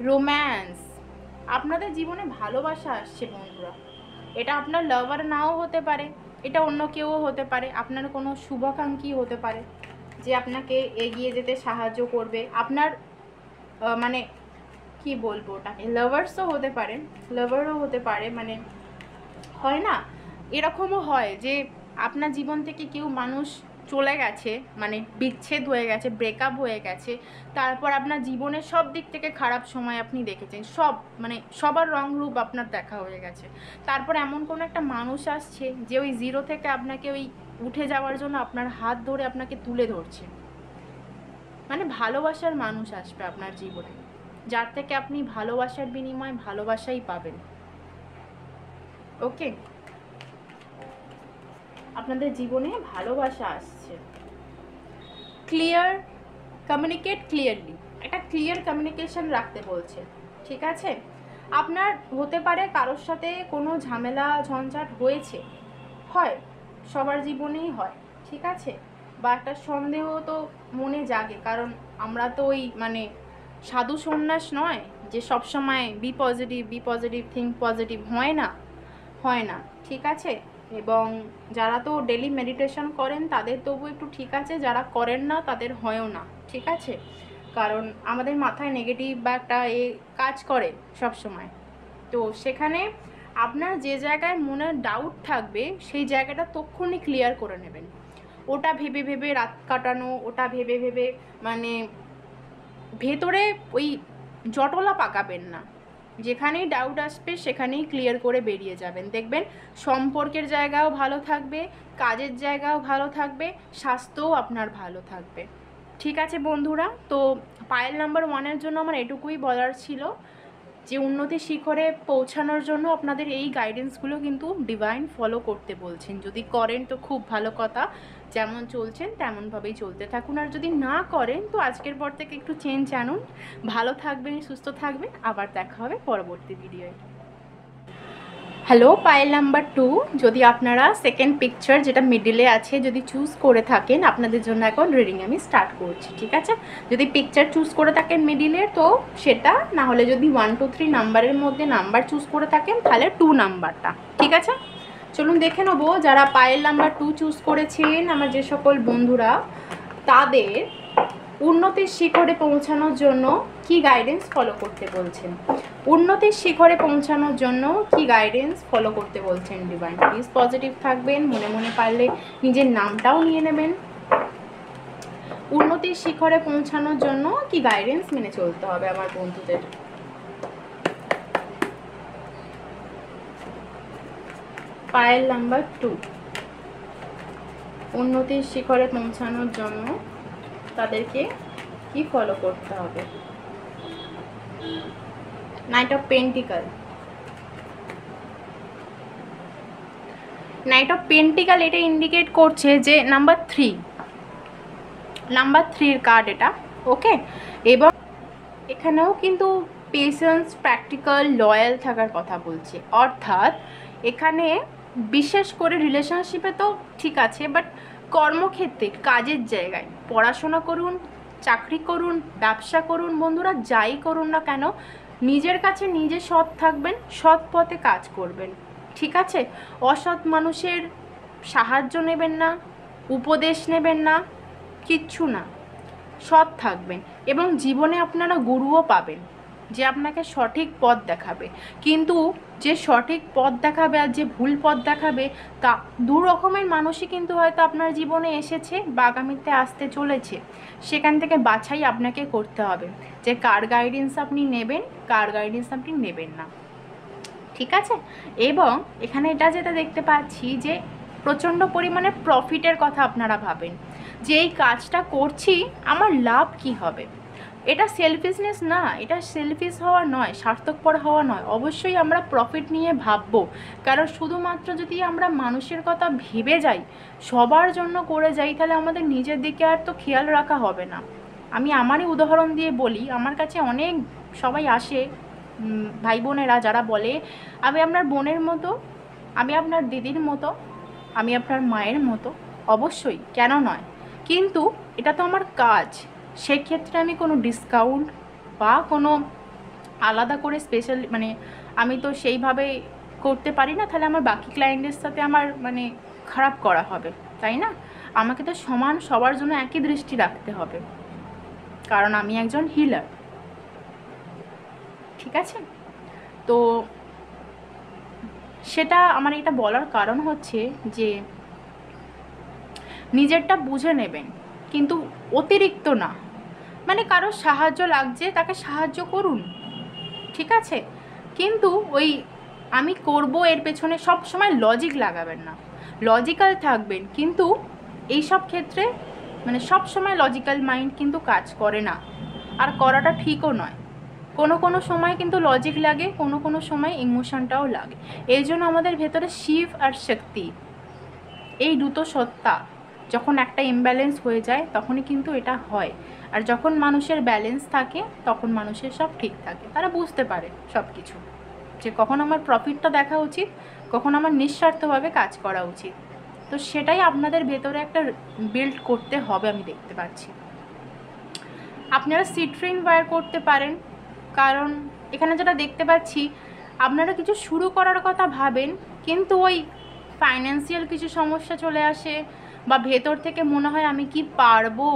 রোম্যান্স, আপনাদের জীবনে ভালোবাসা আসছে বন্ধুরা। এটা আপনার লাভার নাও হতে পারে, এটা অন্য কেউ হতে পারে, আপনার কোনো শুভাকাঙ্ক্ষী হতে পারে যে আপনাকে এগিয়ে যেতে সাহায্য করবে। আপনার মানে কি বলবো ওটাকে, লাভার্সও হতে পারে, লাভারও হতে পারে, মানে হয় না, এরকমও হয় যে আপনার জীবন থেকে কেউ মানুষ চলে গেছে, মানে বিচ্ছেদ হয়ে গেছে, ব্রেকআপ হয়ে গেছে, তারপর আপনার জীবনের সব দিক থেকে খারাপ সময় আপনি দেখেছেন, সব মানে সবার রং রূপ আপনার দেখা হয়ে গেছে, তারপর এমন কোনো একটা মানুষ আসছে যে ওই জিরো থেকে আপনাকে ওই উঠে যাওয়ার জন্য আপনার হাত ধরে আপনাকে তুলে ধরছে। মানে ভালোবাসার মানুষ আসবে আপনার জীবনে, যার থেকে আপনি ভালোবাসার বিনিময়ে ভালোবাসাই পাবেন। ওকে, আপনাদের জীবনে ভালোবাসা আসছে। ক্লিয়ার কমিউনিকেট ক্লিয়ারলি, একটা ক্লিয়ার কমিউনিকেশন রাখতে বলছে, ঠিক আছে? আপনার হতে পারে কারোর সাথে কোনো ঝামেলা ঝঞ্ঝাট হয়েছে, হয়, সবার জীবনেই হয়, ঠিক আছে? বা একটা সন্দেহ তো মনে জাগে, কারণ আমরা তো ওই মানে সাধু সন্ন্যাস নয় যে সবসময় বি পজিটিভ থিঙ্ক পজিটিভ, হয় না, হয় না, ঠিক আছে? এবং যারা তো ডেলি মেডিটেশন করেন তাদের তবু একটু ঠিক আছে, যারা করেন না তাদের হয়ও না, ঠিক আছে? কারণ আমাদের মাথায় নেগেটিভ বা একটা কাজ করে সব সময়। তো সেখানে আপনার যে জায়গায় মনে ডাউট থাকবে সেই জায়গাটা তক্ষুনি ক্লিয়ার করে নেবেন। ওটা ভেবে ভেবে রাত কাটানো, ওটা ভেবে ভেবে মানে ভেতরে ওই জটলা পাকাবেন না। যেখানেই ডাউট আসবে সেখানেই ক্লিয়ার করে বেরিয়ে যাবেন, দেখবেন সম্পর্কের জায়গাও ভালো থাকবে, কাজের জায়গাও ভালো থাকবে, স্বাস্থ্যও আপনার ভালো থাকবে। ঠিক আছে বন্ধুরা, তো পায়েল নাম্বার 1-এর জন্য আমার এটুকুই বলার ছিল যে উন্নতির শিখরে পৌঁছানোর জন্য আপনাদের এই গাইডেন্সগুলো কিন্তু ডিভাইন ফলো করতে বলছেন। যদি করেন তো খুব ভালো কথা, যেমন চলছেন তেমনভাবেই চলতে থাকুন, আর যদি না করেন তো আজকের পর থেকে একটু চেঞ্জ আনুন। ভালো থাকবেন, সুস্থ থাকবেন, আবার দেখা হবে পরবর্তী ভিডিওয়। হ্যালো, পায়েল নাম্বার 2, যদি আপনারা সেকেন্ড পিকচার যেটা মিডিলে আছে যদি চুজ করে থাকেন, আপনাদের জন্য এখন রিডিং আমি স্টার্ট করছি, ঠিক আছে? যদি পিকচার চুজ করে থাকেন মিডিলে তো সেটা, না হলে যদি 1 2 3 নাম্বারের মধ্যে নাম্বার চুজ করে থাকেন তাহলে 2 নাম্বারটা, ঠিক আছে? চলুন দেখে নেবো যারা পায়েল নাম্বার 2 চুজ করেছেন আমার যে সকল বন্ধুরা, তাদের উন্নতির শিখরে পৌঁছানোর জন্য কি গাইডেন্স ফলো করতে বলছেন। উন্নতির শিখরে পৌঁছানোর জন্য কি গাইডেন্স ফলো করতে বলছেন ডিভাইন। প্লিজ পজিটিভ থাকবেন, মনে মনে পারলে নিজের নামটাও নিয়ে নেবেন। উন্নতির শিখরে পৌঁছানোর জন্য কি গাইডেন্স মেনে চলতে হবে আমার বন্ধুদের। পায়েল নাম্বার 2, উন্নতির শিখরে পৌঁছানোর জন্য তাদেরকে কি ফলো করতে হবে। Night of pentacle, night of pentacle এটা ইন্ডিকেট করছে যে নাম্বার 3 কার্ড এটা, ওকে? এবং এখানেও কিন্তু পেশেন্স, প্র্যাকটিক্যাল, লয়াল থাকার কথা বলছে, অর্থাৎ এখানে বিশেষ করে রিলেশনশিপে তো ঠিক আছে, বাট কর্মক্ষেত্রে, কাজের জায়গায়, পড়াশোনা করুন, চাকরি করুন, ব্যবসা করুন, বন্ধুরা যাই করুন না কেন, নিজের কাছে নিজে সৎ থাকবেন, সৎ পথে কাজ করবেন, ঠিক আছে? অসৎ মানুষের সাহায্য নেবেন না, উপদেশ নেবেন না, কিচ্ছু না, সৎ থাকবেন। এবং জীবনে আপনারা গুরুও পাবেন যে আপনাকে সঠিক পথ দেখাবে, কিন্তু যে সঠিক পথ দেখাবে আর যে ভুল পথ দেখাবে তা দু রকমের মানুষই কিন্তু হয়তো আপনার জীবনে এসেছে বা আগামীতে আসতে চলেছে। সেখান থেকে বাছাই আপনাকে করতে হবে যে কার গাইডেন্স আপনি নেবেন, কার গাইডেন্স আপনি নেবেন না, ঠিক আছে? এবং এখানে এটা যেটা দেখতে পাচ্ছি যে প্রচণ্ড পরিমাণে প্রফিটের কথা আপনারা ভাবেন যে এই কাজটা করছি আমার লাভ কি হবে। এটা সেলফিশনেস না, এটা সেলফিশ হওয়া নয়, স্বার্থপর হওয়া নয়, অবশ্যই আমরা প্রফিট নিয়ে ভাববো। কারণ শুধুমাত্র যদি আমরা মানুষের কথা ভেবে যাই, সবার জন্য করে যাই, তাহলে আমাদের নিজের দিকে আর তো খেয়াল রাখা হবে না। আমি আমারই উদাহরণ দিয়ে বলি, আমার কাছে অনেক সবাই আসে ভাই বোনেরা, যারা বলে আমি আপনার বোনের মতো, আমি আপনার দিদির মতো, আমি আপনার মায়ের মতো। অবশ্যই, কেন নয়, কিন্তু এটা তো আমার কাজ, সেক্ষেত্রে আমি কোনো ডিসকাউন্ট বা কোনো আলাদা করে স্পেশাল মানে আমি তো সেইভাবে করতে পারি না, তাহলে আমার বাকি ক্লায়েন্টের সাথে আমার মানে খারাপ করা হবে, তাই না? আমাকে তো সমান সবার জন্য একই দৃষ্টি রাখতে হবে, কারণ আমি একজন হিলার, ঠিক আছে? তো সেটা আমার এটা বলার কারণ হচ্ছে যে নিজেরটা বুঝে নেবেন, কিন্তু অতিরিক্ত না। মানে কারোর সাহায্য লাগছে, তাকে সাহায্য করুন, ঠিক আছে, কিন্তু ওই আমি করব এর পেছনে সব সময় লজিক লাগাবেন না। লজিক্যাল থাকবেন, কিন্তু এই সব ক্ষেত্রে মানে সব সময় লজিক্যাল মাইন্ড কিন্তু কাজ করে না, আর করাটা ঠিকও নয়। কোনো কোনো সময় কিন্তু লজিক লাগে, কোনো কোনো সময় ইমোশনটাও লাগে। এই জন্য আমাদের ভেতরে শিব আর শক্তি, এই দুটো সত্তা যখন একটা ইমব্যালেন্স হয়ে যায় তখনই কিন্তু এটা হয়। আর যখন মানুষের ব্যালেন্স থাকে তখন মানুষের সব ঠিক থাকে, তারা বুঝতে পারে সব কিছু, যে কখন আমার প্রফিটটা দেখা উচিত, কখন আমার নিঃস্বার্থভাবে কাজ করা উচিত। তো সেটাই আপনাদের ভেতরে একটা বিল্ড করতে হবে, আমি দেখতে পাচ্ছি। আপনারা সিট্রিং ওয়্যার করতে পারেন, কারণ এখানে যেটা দেখতে পাচ্ছি আপনারা কিছু শুরু করার কথা ভাবেন, কিন্তু ওই ফাইন্যান্সিয়াল কিছু সমস্যা চলে আসে, বা ভেতর থেকে মনে হয় আমি কি পারবো,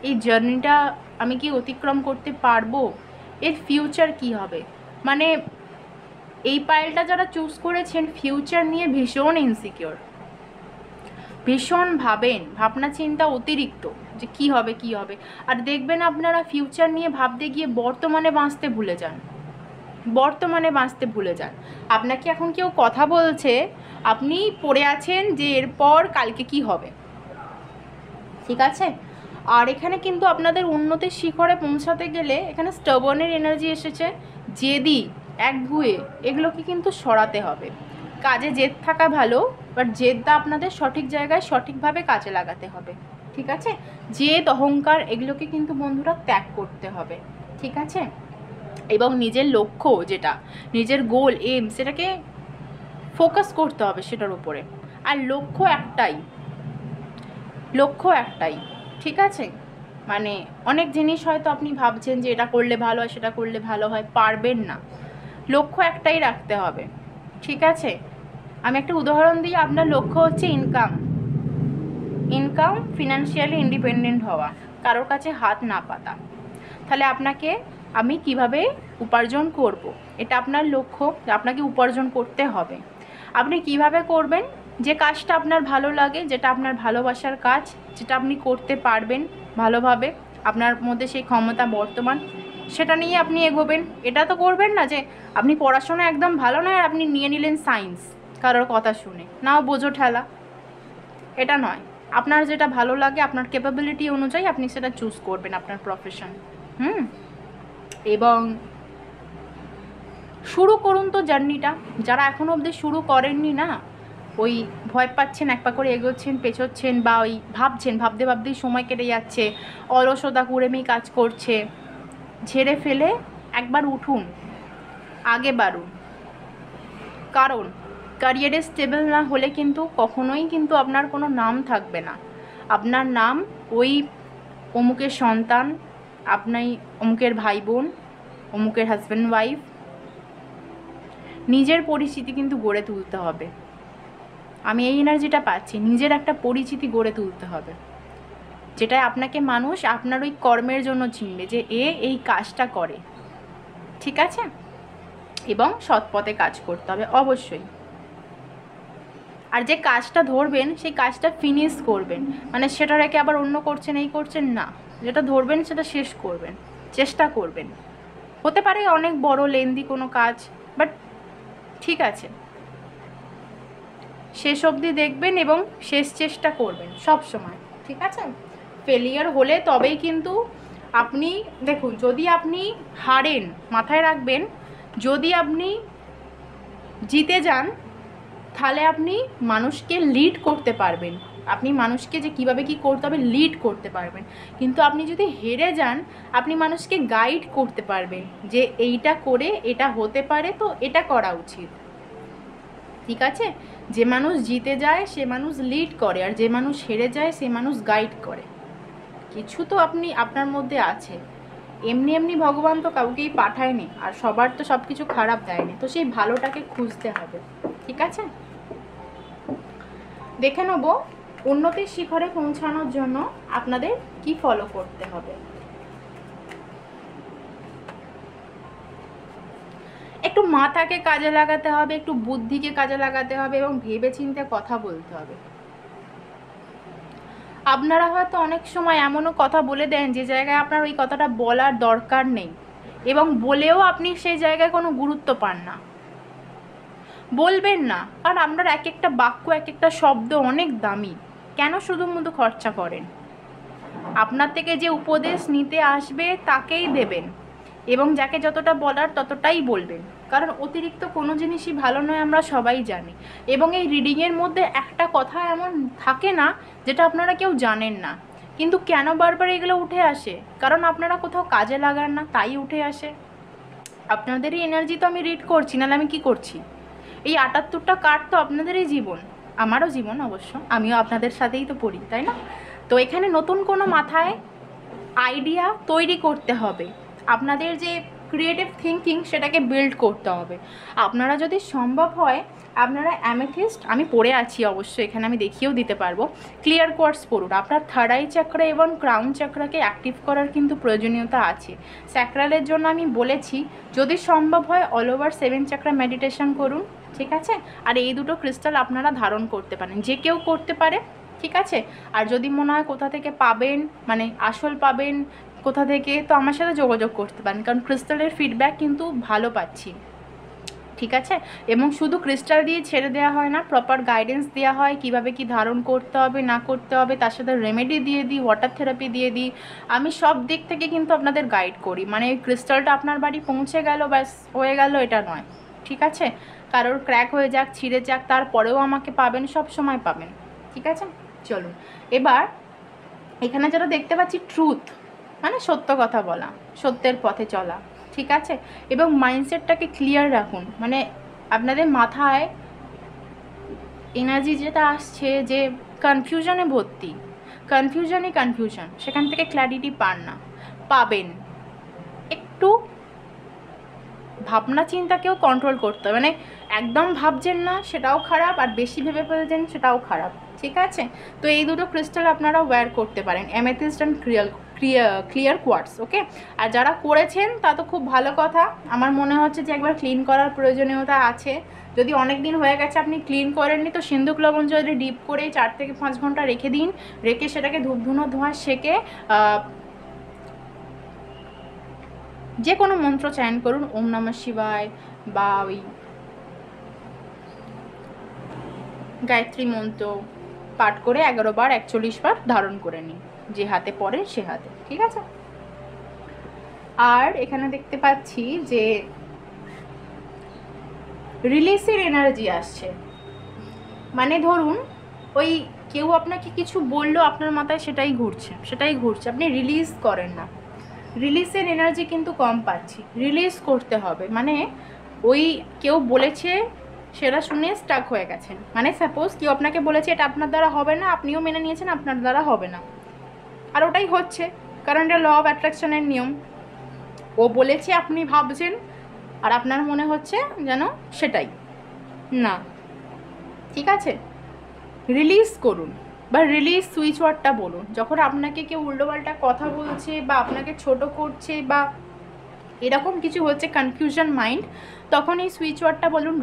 এই জার্নিটা আমি কি অতিক্রম করতে পারবো, এর ফিউচার কি হবে। মানে এই পাইলটা যারা চুজ করেছেন ফিউচার নিয়ে ভীষণ ইনসিকিওর, ভীষণ ভাবেন, ভাবনা চিন্তা অতিরিক্ত, যে কি হবে কি হবে। আর দেখবেন আপনারা ফিউচার নিয়ে ভাবতে গিয়ে বর্তমানে বাঁচতে ভুলে যান, বর্তমানে বাঁচতে ভুলে যান। আপনাকে এখন কেউ কথা বলছে, আপনি পড়ে আছেন যে এরপর কালকে কি হবে, ঠিক আছে। আর এখানে কিন্তু আপনাদের উন্নতির শিখরে পৌঁছাতে গেলে এখানে স্টাবনের এনার্জি এসেছে, জেদি, একগুঁয়ে, এগুলোকে কিন্তু সরাতে হবে। কাজে জেদ থাকা ভালো, বাট জেদটা আপনাদের সঠিক জায়গায় সঠিকভাবে কাজে লাগাতে হবে, ঠিক আছে। জেদ, অহংকার, এগুলোকে কিন্তু বন্ধুরা ত্যাগ করতে হবে, ঠিক আছে। এবং নিজের লক্ষ্য যেটা, নিজের গোল, এম, সেটাকে ফোকাস করতে হবে সেটার উপরে। আর লক্ষ্য একটাই, লক্ষ্য একটাই, ঠিক আছে। মানে অনেক জিনিস হয়তো আপনি ভাবছেন যে এটা করলে ভালো হয়, সেটা করলে ভালো হয়, পারবেন না। লক্ষ্য একটাই রাখতে হবে, ঠিক আছে। আমি একটা উদাহরণ দিই, আপনার লক্ষ্য হচ্ছে ইনকাম, ইনকাম, ফিনান্সিয়ালি ইন্ডিপেন্ডেন্ট হওয়া, কারোর কাছে হাত না পাতা। তাহলে আপনাকে আমি কিভাবে উপার্জন করব, এটা আপনার লক্ষ্য, আপনাকে উপার্জন করতে হবে। আপনি কিভাবে করবেন, যে কাজটা আপনার ভালো লাগে, যেটা আপনার ভালোবাসার কাজ, যেটা আপনি করতে পারবেন ভালোভাবে, আপনার মধ্যে সেই ক্ষমতা বর্তমান, সেটা নিয়ে আপনি এগোবেন। এটা তো করবেন না যে আপনি পড়াশোনা একদম ভালো নয় আর আপনি নিয়ে নিলেন সায়েন্স কারোর কথা শুনে, নাও বোঝো ঠেলা, এটা নয়। আপনার যেটা ভালো লাগে, আপনার ক্যাপাবিলিটি অনুযায়ী আপনি সেটা চুজ করবেন, আপনার প্রফেশন। এবং শুরু করুন তো জার্নিটা, যারা এখনও অবধি শুরু করেননি না, ওই ভয় পাচ্ছেন, এক পা করে এগোচ্ছেন, পেছোচ্ছেন, বা ওই ভাবছেন, ভাবতে ভাবতেই সময় কেটে যাচ্ছে, অলসতা কুড়েমি কাজ করছে, ঝেড়ে ফেলে একবার উঠুন, আগে বাড়ুন। কারণ ক্যারিয়ারে স্টেবল না হলে কিন্তু কখনোই কিন্তু আপনার কোনো নাম থাকবে না। আপনার নাম ওই অমুকের সন্তান, আপনার অমুকের ভাই বোন, অমুকের হাজব্যান্ড ওয়াইফ। নিজের পরিচিতি কিন্তু গড়ে তুলতে হবে, আমি এই এনার্জিটা পাচ্ছি, নিজের একটা পরিচিতি গড়ে তুলতে হবে, যেটা আপনাকে মানুষ আপনার ওই কর্মের জন্য চিনবে, যে এ এই কাজটা করে, ঠিক আছে। এবং সৎ পথে কাজ করতে হবে অবশ্যই। আর যে কাজটা ধরবেন সেই কাজটা ফিনিশ করবেন, মানে সেটা রেখে আবার অন্য করছেন, এই করছেন না, যেটা ধরবেন সেটা শেষ করবেন, চেষ্টা করবেন। হতে পারে অনেক বড় লেন্দি কোনো কাজ, বাট ঠিক আছে, শেষ অবধি দেখবেন এবং শেষ চেষ্টা করবেন সব সময়, ঠিক আছে। ফেলিয়ার হলে তবেই কিন্তু আপনি দেখুন, যদি আপনি হারেন, মাথায় রাখবেন, যদি আপনি জিতে যান তাহলে আপনি মানুষকে লিড করতে পারবেন, আপনি মানুষকে যে কীভাবে কী করতে হবে লিড করতে পারবেন। কিন্তু আপনি যদি হেরে যান, আপনি মানুষকে গাইড করতে পারবেন, যে এইটা করে এটা হতে পারে, তো এটা করা উচিত, ঠিক আছে। যে মানুষ জিতে যায় সে মানুষ লিড করে, আর যে মানুষ হেরে যায় সে মানুষ গাইড করে। কিছু তো আপনি আপনার মধ্যে আছে, এমনি এমনি ভগবান তো কাউকেই পাঠায়নি, আর সবার তো সব কিছু খারাপ দেয়নি, তো সেই ভালোটাকে খুঁজতে হবে, ঠিক আছে। দেখে নেব উন্নতির শিখরে পৌঁছানোর জন্য আপনাদের কি ফলো করতে হবে। একটু মাথাকে কাজে লাগাতে হবে, একটু বুদ্ধিকে কাজে লাগাতে হবে, এবং ভেবেচিন্তে কথা বলতে হবে। আপনারা হয়তো অনেক সময় এমনও কথা বলে দেন যে জায়গায় আপনার ওই কথাটা বলার দরকার নেই, এবং বলেও আপনি সেই জায়গায় কোনো গুরুত্ব পান না। বলবেন না, কারণ আপনার এক একটা বাক্য, এক একটা শব্দ অনেক দামি। কেন শুধু খরচা করেন? আপনার থেকে যে উপদেশ নিতে আসবে তাকেই দেবেন, এবং যাকে যতটা বলার ততটাই বলবেন, কারণ অতিরিক্ত কোনো জিনিসই ভালো নয়, আমরা সবাই জানি। এবং এই রিডিংয়ের মধ্যে একটা কথা এমন থাকে না যেটা আপনারা কেউ জানেন না, কিন্তু কেন বারবার এগুলো উঠে আসে? কারণ আপনারা কোথাও কাজে লাগান না, তাই উঠে আসে। আপনাদেরই এনার্জি তো আমি রিড করছি, নাহলে আমি কি করছি? এই 78টা কার্ড তো আপনাদেরই জীবন, আমারও জীবন অবশ্য, আমিও আপনাদের সাথেই তো পড়ি, তাই না? তো এখানে নতুন কোনো মাথায় আইডিয়া তৈরি করতে হবে, আপনাদের যে ক্রিয়েটিভ থিঙ্কিং সেটাকে বিল্ড করতে হবে। আপনারা যদি সম্ভব হয় আপনারা অ্যামেথিস্ট, আমি পড়ে আছি অবশ্যই, এখানে আমি দেখিয়েও দিতে পারবো, ক্লিয়ার কোয়ার্টজ পড়ুন। আপনার থার্ড আই চাকরা এবং ক্রাউন চাকরাকে অ্যাক্টিভ করার কিন্তু প্রয়োজনীয়তা আছে। স্যাক্রালের জন্য আমি বলেছি যদি সম্ভব হয় অল ওভার 7 চাকরা মেডিটেশন করুন, ঠিক আছে? আর এই দুটো ক্রিস্টাল আপনারা ধারণ করতে পারেন, যে কেউ করতে পারে, ঠিক আছে? আর যদি মনে হয় কোথা থেকে পাবেন, মানে আসল পাবেন কোথা থেকে, তো আমার সাথে যোগাযোগ করতে পারেন, কারণ ক্রিস্টালের ফিডব্যাক কিন্তু ভালো পাচ্ছি, ঠিক আছে? এবং শুধু ক্রিস্টাল দিয়ে ছেড়ে দেওয়া হয় না, প্রপার গাইডেন্স দেওয়া হয় কিভাবে কি ধারণ করতে হবে না করতে হবে, তার সাথে রেমেডি দিয়ে দিই, ওয়াটার থেরাপি দিয়ে দিই। আমি সব দিক থেকে কিন্তু আপনাদের গাইড করি, মানে ক্রিস্টালটা আপনার বাড়ি পৌঁছে গেল ব্যাস হয়ে গেল এটা নয়, ঠিক আছে? কারোর ক্র্যাক হয়ে যাক, ছিঁড়ে যাক, তারপরেও আমাকে পাবেন, সব সময় পাবেন, ঠিক আছে? চলুন এবার এখানে যেটা দেখতে পাচ্ছি ট্রুথ, মানে সত্য কথা বলা, সত্যের পথে চলা, ঠিক আছে? এবং মাইন্ডসেটটাকে ক্লিয়ার রাখুন, মানে আপনাদের মাথায় এনার্জি যেটা আসছে যে কনফিউশনে ভর্তি, কনফিউশন, সেখান থেকে ক্ল্যারিটি পান না, পাবেন। একটু ভাবনা চিন্তাকেও কন্ট্রোল করতে হবে, মানে একদম ভাবছেন না সেটাও খারাপ, আর বেশি ভেবে ফেলছেন সেটাও খারাপ, ঠিক আছে? তো এই দুটো ক্রিস্টাল আপনারা ওয়্যার করতে পারেন, অ্যামেথিস্ট অ্যান্ড ক্লিয়ার কোয়ার্টজ, ওকে? আর যারা করেছেন তা তো খুব ভালো কথা, আমার মনে হচ্ছে যে একবার ক্লিন করার প্রয়োজনীয়তা আছে। যদি অনেক দিন হয়ে গেছে আপনি ক্লিন করেননি, তো সিন্দুক লবণ যদি ডিপ করে 4 থেকে 5 ঘন্টা রেখে দিন, রেখে সেটাকে ধোঁয়া সেকে যে কোনো মন্ত্র চয়ন করুন, ওম নমঃ শিবায় বা ওই গায়ত্রী মন্ত্র পাঠ করে 11 বার 41 বার ধারণ করে নিন, যে হাতে পড়ে সে হাতে, ঠিক আছে? আর এখানে দেখতে পাচ্ছি যে রিলিজের এনার্জি আসছে, মানে ধরুন ওই কেউ আপনাকে কিছু বললো, আপনার মাথায় সেটাই ঘুরছে, আপনি রিলিজ করেন না, রিলিজের এনার্জি কিন্তু কম পাচ্ছি, রিলিজ করতে হবে। মানে ওই কেউ বলেছে সেটা শুনে স্টাক হয়ে গেছেন, মানে সাপোজ কেউ আপনাকে বলেছে এটা আপনার দ্বারা হবে না, আপনিও মেনে নিয়েছেন আপনার দ্বারা হবে না, আর ওটাই হচ্ছে, কারণ এটা ল অফ অ্যাট্রাকশনের নিয়ম। ও বলেছে, আপনি ভাবছেন, আর আপনার মনে হচ্ছে যেন সেটাই না, ঠিক আছে? রিলিজ করুন, বা রিলিজ সুইচ ওয়ার্ডটা বলুন। যখন আপনাকে কেউ উল্টোপাল্টা কথা বলছে বা আপনাকে ছোট করছে বা এরকম কিছু হচ্ছে, কনফিউশন মাইন্ড, তখন এই সুইচ ওয়ার্ডটা বলুন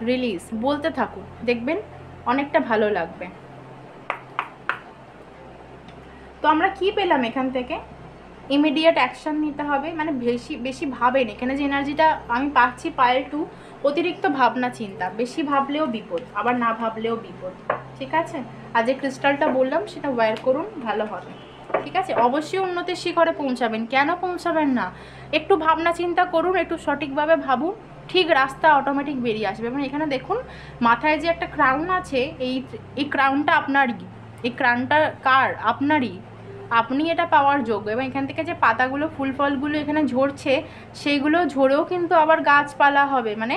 রিলিজ বলতে থাকুন, দেখবেন অনেকটা ভালো লাগবে। তো আমরা কি পেলাম এখান থেকে? ইমিডিয়েট অ্যাকশন নিতে হবে, মানে বেশি ভাবেন। এখানে যে এনার্জিটা আমি পাচ্ছি পায়েল 2, অতিরিক্ত ভাবনা চিন্তা, বেশি ভাবলেও বিপদ, আবার না ভাবলেও বিপদ, ঠিক আছে? আর যে ক্রিস্টালটা বললাম সেটা ওয়্যার করুন, ভালো হবে, ঠিক আছে? অবশ্যই উন্নতির শিখরে পৌঁছাবেন, কেন পৌঁছাবেন না? একটু ভাবনা চিন্তা করুন, একটু সঠিকভাবে ভাবুন, ঠিক রাস্তা অটোমেটিক বেরিয়ে আসবে। এবং এখানে দেখুন মাথায় যে একটা ক্রাউন আছে, এই ক্রাউনটা আপনারই, এই ক্রাউনটা কার? আপনারই, আপনি এটা পাওয়ার যোগ্য। এবং এখান থেকে যে পাতাগুলো, ফুল ফলগুলো এখানে ঝরছে, সেইগুলো ঝরেও কিন্তু আবার গাছপালা হবে, মানে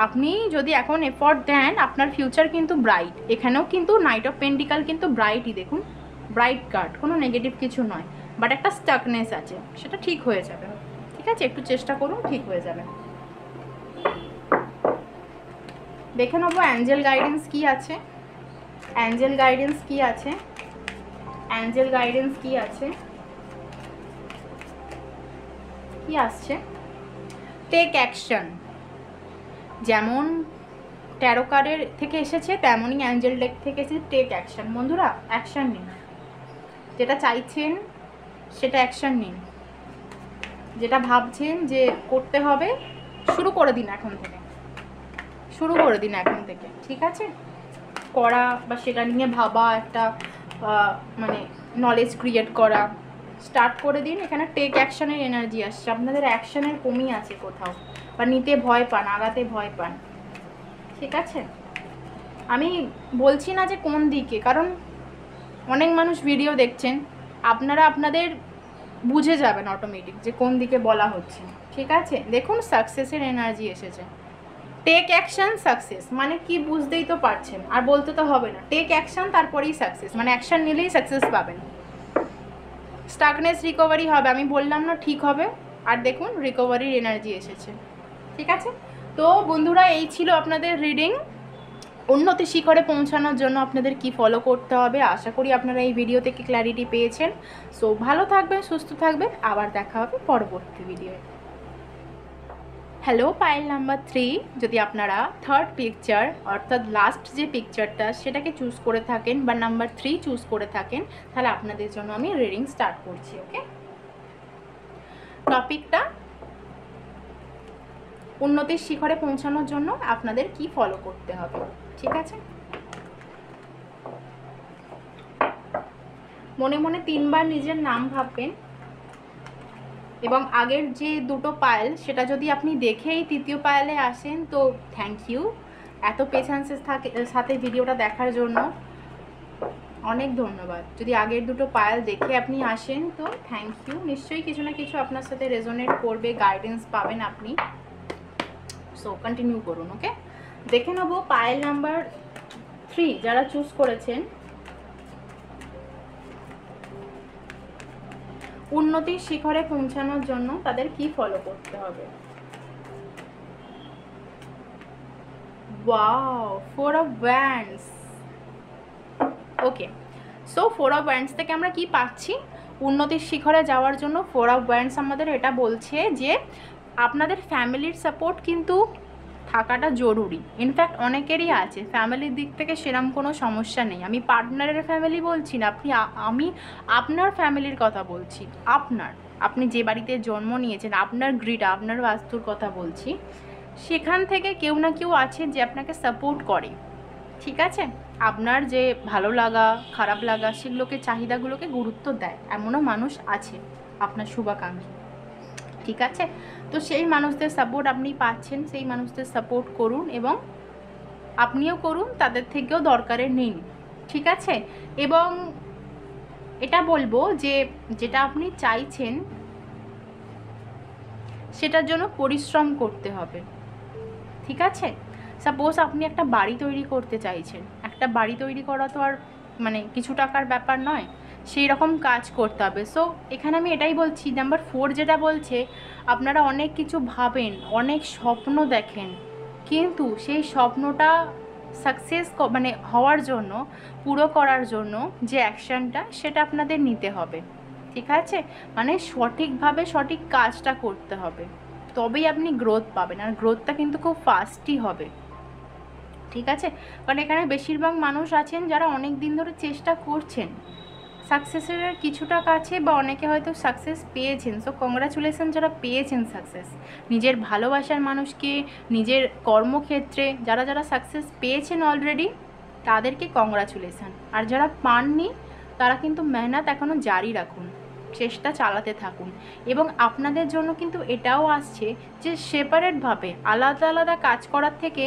আপনি যদি এখন এফর্ট দেন আপনার ফিউচার কিন্তু ব্রাইট। এখানেও কিন্তু নাইট অফ পেন্টিকাল কিন্তু ব্রাইটই, দেখুন ব্রাইট কার্ড, কোনো নেগেটিভ কিছু নয়, বাট একটা স্টাকনেস আছে, সেটা ঠিক হয়ে যাবে, ঠিক আছে? একটু চেষ্টা করুন, ঠিক হয়ে যাবে। দেখে নেবো অ্যাঞ্জেল গাইডেন্স কি আছে, অ্যাঞ্জেল গাইডেন্স কি আছে, অ্যাঞ্জেল গাইডেন্স কি আছে, কি আসছে? টেক অ্যাকশন, যেমন ট্যারো কার্ডের থেকে এসেছে তেমনই অ্যাঞ্জেল ডেক থেকে এসেছে টেক অ্যাকশন। বন্ধুরা অ্যাকশন নিন, যেটা চাইছেন সেটা অ্যাকশন নিন, যেটা ভাবছেন যে করতে হবে শুরু করে দিন এখন থেকে, শুরু করে দিন এখন থেকে, ঠিক আছে? করা বা সেটা নিয়ে ভাবা, একটা মানে নলেজ ক্রিয়েট করা স্টার্ট করে দিন। এখানে টেক অ্যাকশনের এনার্জি আসছে, আপনাদের অ্যাকশনের কমই আছে কোথাও, বা নিতে ভয় পান, আগাতে ভয় পান, ঠিক আছে? আমি বলছি না যে কোন দিকে, কারণ অনেক মানুষ ভিডিও দেখছেন, আপনারা আপনাদের বুঝে যাবেন অটোমেটিক যে কোন দিকে বলা হচ্ছে, ঠিক আছে? দেখুন সাকসেসের এনার্জি এসেছে। টেক অ্যাকশন সাকসেস মানে কি বুঝতেই তো পারছেন, আর বলতে তো হবে না। টেক অ্যাকশন তারপরেই সাকসেস, মানে অ্যাকশন নিলেই সাকসেস পাবেন। স্টাকনেস রিকভারি হবে, আমি বললাম না ঠিক হবে। আর দেখুন রিকভারির এনার্জি এসেছে, ঠিক আছে? তো বন্ধুরা, এই ছিল আপনাদের রিডিং। উন্নতি শিখরে পৌঁছানোর জন্য আপনাদের কি ফলো করতে হবে, আশা করি আপনারা এই ভিডিও থেকে ক্ল্যারিটি পেয়েছেন। সো ভালো থাকবেন, সুস্থ থাকবেন, আবার দেখা হবে পরবর্তী ভিডিওয়ে। হ্যালো, পাইল নাম্বার 3, যদি আপনারা থার্ড পিকচার অর্থাৎ লাস্ট যে পিকচারটা সেটাকে চুজ করে থাকেন বা নাম্বার 3 চুজ করে থাকেন, তাহলে আপনাদের জন্য আমি রিডিং স্টার্ট করছি। ওকে, টপিকটা উন্নতির শিখরে পৌঁছানোর জন্য আপনাদের কি ফলো করতে হবে, ঠিক আছে? মনে মনে 3 বার নিজের নাম ভাববেন, এবং আগের যে দুটো পায়েল সেটা যদি আপনি দেখেই তৃতীয় পায়েলে আসেন তো থ্যাংক ইউ, এত পেশেন্সের সাথে ভিডিওটা দেখার জন্য অনেক ধন্যবাদ। যদি আগের দুটো পায়েল দেখে আপনি আসেন তো থ্যাংক ইউ, নিশ্চয়ই কিছু না কিছু আপনার সাথে রেজোনেট করবে, গাইডেন্স পাবেন আপনি। সো কন্টিনিউ করুন। ওকে, দেখে নেবো পায়েল নাম্বার 3 যারা চুজ করেছেন, উন্নতির শিখরে পৌঁছানোর জন্য তাদের কি ফলো করতে হবে। Wow, 4 of wands. Okay, so 4 of wands থেকে আমরা কি পাচ্ছি? উন্নতির শিখরে যাওয়ার জন্য 4 অফ ওয়ান্ডস আমাদের এটা বলছে যে আপনাদের ফ্যামিলির সাপোর্ট কিন্তু থাকাটা জরুরি। ইনফ্যাক্ট অনেকেরই আছে, ফ্যামিলির দিক থেকে সেরকম কোনো সমস্যা নেই। আমি পার্টনারের ফ্যামিলি বলছি না, আমি আপনার ফ্যামিলির কথা বলছি। আপনি যে বাড়িতে জন্ম নিয়েছেন, আপনার গ্রিড, আপনার বাস্তুর কথা বলছি। সেখান থেকে কেউ না কেউ আছে যে আপনাকে সাপোর্ট করে, ঠিক আছে? আপনার যে ভালো লাগা খারাপ লাগা সেগুলোকে, চাহিদাগুলোকে গুরুত্ব দেয়, এমনও মানুষ আছে আপনার শুভাকাঙ্ক্ষী, ঠিক আছে? তো সেই মানুষদের সাপোর্ট আপনি পাচ্ছেন, সেই মানুষদের সাপোর্ট করুন এবং আপনিও করুন, তাদের থেকেও দরকারে নিন, ঠিক আছে? এবং এটা বলবো যে যেটা আপনি চাইছেন সেটার জন্য পরিশ্রম করতে হবে, ঠিক আছে? সাপোজ আপনি একটা বাড়ি তৈরি করতে চাইছেন, একটা বাড়ি তৈরি করা তো আর মানে কিছু টাকার ব্যাপার নয়, সেই রকম কাজ করতে হবে। সো এখানে আমি এটাই বলছি, নাম্বার 4 যেটা বলছে, আপনারা অনেক কিছু ভাবেন, অনেক স্বপ্ন দেখেন, কিন্তু সেই স্বপ্নটা সাকসেস মানে হওয়ার জন্য, পুরো করার জন্য যে অ্যাকশানটা সেটা আপনাদের নিতে হবে, ঠিক আছে? মানে সঠিকভাবে সঠিক কাজটা করতে হবে, তবেই আপনি গ্রোথ পাবেন, আর গ্রোথটা কিন্তু খুব ফাস্টই হবে, ঠিক আছে? কারণ এখানে বেশিরভাগ মানুষ আছেন যারা অনেক দিন ধরে চেষ্টা করছেন, সাকসেসের কিছুটা কাছে, বা অনেকে হয়তো সাকসেস পেয়েছেন। সো কংগ্রাচুলেশন যারা পেয়েছেন সাকসেস, নিজের ভালোবাসার মানুষকে, নিজের কর্মক্ষেত্রে যারা যারা সাকসেস পেয়েছেন অলরেডি, তাদেরকে কংগ্রাচুলেশন। আর যারা পাননি তারা কিন্তু মেহনত এখনও জারি রাখুন, চেষ্টা চালাতে থাকুন। এবং আপনাদের জন্য কিন্তু এটাও আসছে যে সেপারেটভাবে আলাদা আলাদা কাজ করার থেকে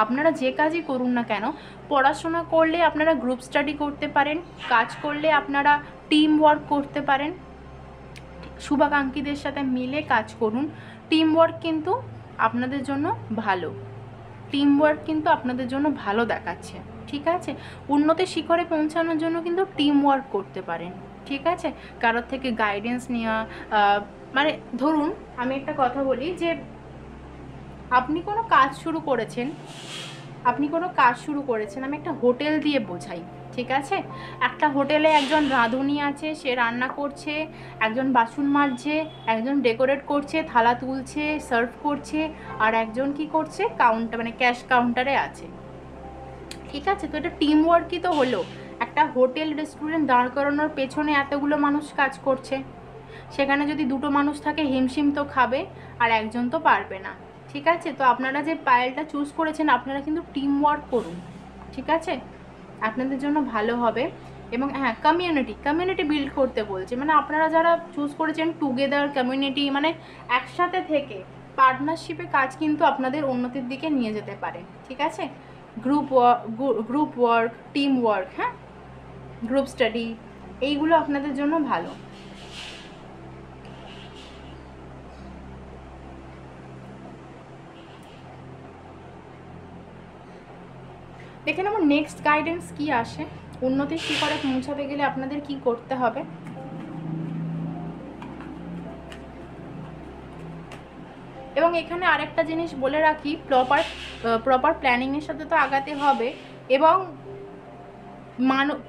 আপনারা যে কাজই করুন না কেন, পড়াশোনা করলে আপনারা গ্রুপ স্টাডি করতে পারেন, কাজ করলে আপনারা টিম ওয়ার্ক করতে পারেন, শুভাকাঙ্ক্ষীদের সাথে মিলে কাজ করুন। টিম ওয়ার্ক কিন্তু আপনাদের জন্য ভালো, টিম ওয়ার্ক কিন্তু আপনাদের জন্য ভালো দেখাচ্ছে, ঠিক আছে? উন্নতির শিখরে পৌঁছানোর জন্য কিন্তু টিম ওয়ার্ক করতে পারেন, ঠিক আছে? কারোর থেকে গাইডেন্স নেওয়া, মানে ধরুন আমি একটা কথা বলি যে আপনি কোনো কাজ শুরু করেছেন, আমি একটা হোটেল দিয়ে বোঝাই, ঠিক আছে? একটা হোটেলে একজন রাঁধুনি আছে, সে রান্না করছে, একজন বাসন মাজছে, একজন ডেকোরেট করছে, থালা তুলছে, সার্ভ করছে, আর একজন কি করছে, কাউন্টার মানে ক্যাশ কাউন্টারে আছে, ঠিক আছে? তো এটা টিম ওয়ার্কই তো হলো। একটা হোটেল রেস্টুরেন্ট দাঁড় করানোর পেছনে এতগুলো মানুষ কাজ করছে, সেখানে যদি দুটো মানুষ থাকে হিমশিম তো খাবে, আর একজন তো পারবে না। ঠিক আছে, তো আপনারা যে পায়েলটা চুজ করেছেন আপনারা কিন্তু টিম ওয়ার্ক করুন, ঠিক আছে, আপনাদের জন্য ভালো হবে। এবং হ্যাঁ, কমিউনিটি বিল্ড করতে বলছে, মানে আপনারা যারা চুজ করেছেন টুগেদার কমিউনিটি, মানে একসাথে থেকে পার্টনারশিপে কাজ কিন্তু আপনাদের উন্নতির দিকে নিয়ে যেতে পারে। ঠিক আছে, গ্রুপ ওয়ার্ক, টিম ওয়ার্ক, হ্যাঁ, গ্রুপ স্টাডি, এইগুলো আপনাদের জন্য ভালো। দেখে নেব নেক্সট গাইডেন্স কি আসে, উন্নতির শিখরে পৌঁছাতে গেলে আপনাদের কি করতে হবে। এবং এখানে আরেকটা জিনিস বলে রাখি, প্রপার প্ল্যানিংয়ের সাথে তো আগাতে হবে, এবং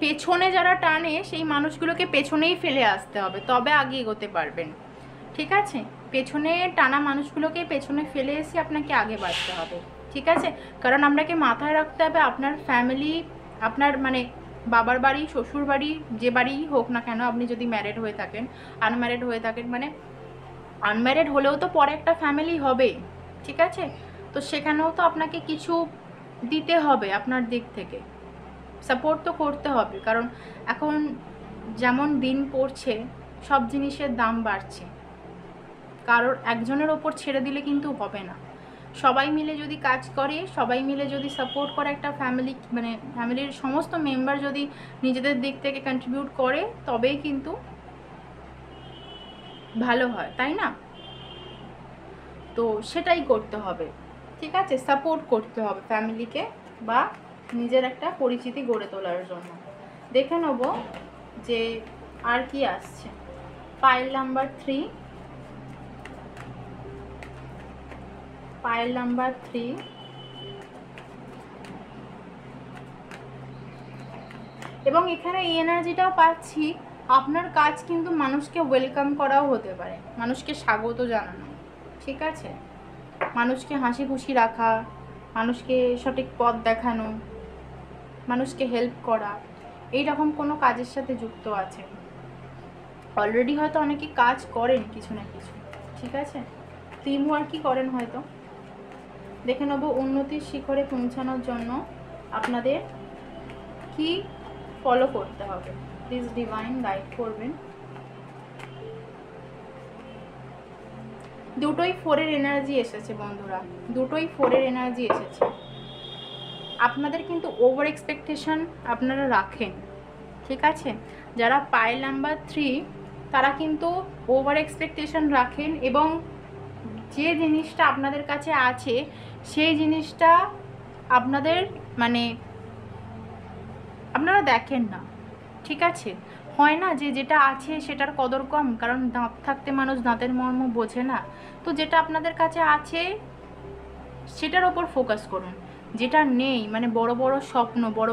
পেছনে যারা টানে সেই মানুষগুলোকে পেছনেই ফেলে আসতে হবে, তবে আগে এগোতে পারবেন। ঠিক আছে, পেছনে টানা মানুষগুলোকে পেছনে ফেলে এসে আপনাকে আগে বাড়তে হবে। ঠিক আছে, কারণ আপনাকে মাথায় রাখতে হবে আপনার ফ্যামিলি, আপনার মানে বাবার বাড়ি, শ্বশুর বাড়ি, যে বাড়িই হোক না কেন, আপনি যদি ম্যারিড হয়ে থাকেন, আনম্যারিড হয়ে থাকেন, মানে আনম্যারিড হলেও তো পরে একটা ফ্যামিলি হবে। ঠিক আছে, তো সেখানেও তো আপনাকে কিছু দিতে হবে, আপনার দিক থেকে সাপোর্ট তো করতে হবে, কারণ এখন যেমন দিন পড়ছে সব জিনিসের দাম বাড়ছে, কারোর একজনের ওপর ছেড়ে দিলে কিন্তু হবে না। সবাই মিলে যদি কাজ করে, সবাই মিলে যদি সাপোর্ট করে, একটা ফ্যামিলি মানে ফ্যামিলির সমস্ত মেম্বার যদি নিজেদের দিক থেকে কন্ট্রিবিউট করে, তবেই কিন্তু ভালো হয়, তাই না? তো সেটাই করতে হবে। ঠিক আছে, সাপোর্ট করতে হবে ফ্যামিলিকে বা নিজের একটা পরিচিতি গড়ে তোলার জন্য। দেখে নেব যে আর কি আসছে। পাইল নাম্বার 3, পাইল নাম্বার 3, এবং এখানে এই এনার্জিটাও পাচ্ছি, আপনার কাজ কিন্তু মানুষকে ওয়েলকাম করাও হতে পারে, মানুষকে স্বাগত জানানো। ঠিক আছে, মানুষকে হাসি খুশি রাখা, মানুষকে সঠিক পথ দেখানো, মানুষকে হেল্প করা, এই রকম কোনো কাজের সাথে যুক্ত আছে। অলরেডি হয়তো অনেকে কাজ করেন কিছু না কিছু। ঠিক আছে, টিম ওয়ার্কই করেন হয়তো। দেখে নেব উন্নতির শিখরে পৌঁছানোর জন্য আপনাদের কি ফলো করতে হবে, প্লিজ ডিভাইন গাইড করবেন। দুটোই 4-এর এনার্জি এসেছে বন্ধুরা, দুটোই 4-এর এনার্জি এসেছে। আপনাদের কিন্তু ওভার এক্সপেকটেশন আপনারা রাখেন। ঠিক আছে, যারা পাইল নাম্বার 3 তারা কিন্তু ওভার এক্সপেকটেশন রাখেন, এবং যে জিনিসটা আপনাদের কাছে আছে সেই জিনিসটা আপনাদের মানে আপনারা দেখেন না। ঠিক আছে, হয় না যে যেটা আছে সেটার কদর কম, কারণ দাঁত থাকতে মানুষ দাঁতের মর্ম বোঝে না। তো যেটা আপনাদের কাছে আছে সেটার ওপর ফোকাস করুন, যেটা নেই মানে বড় বড় স্বপ্ন, বড়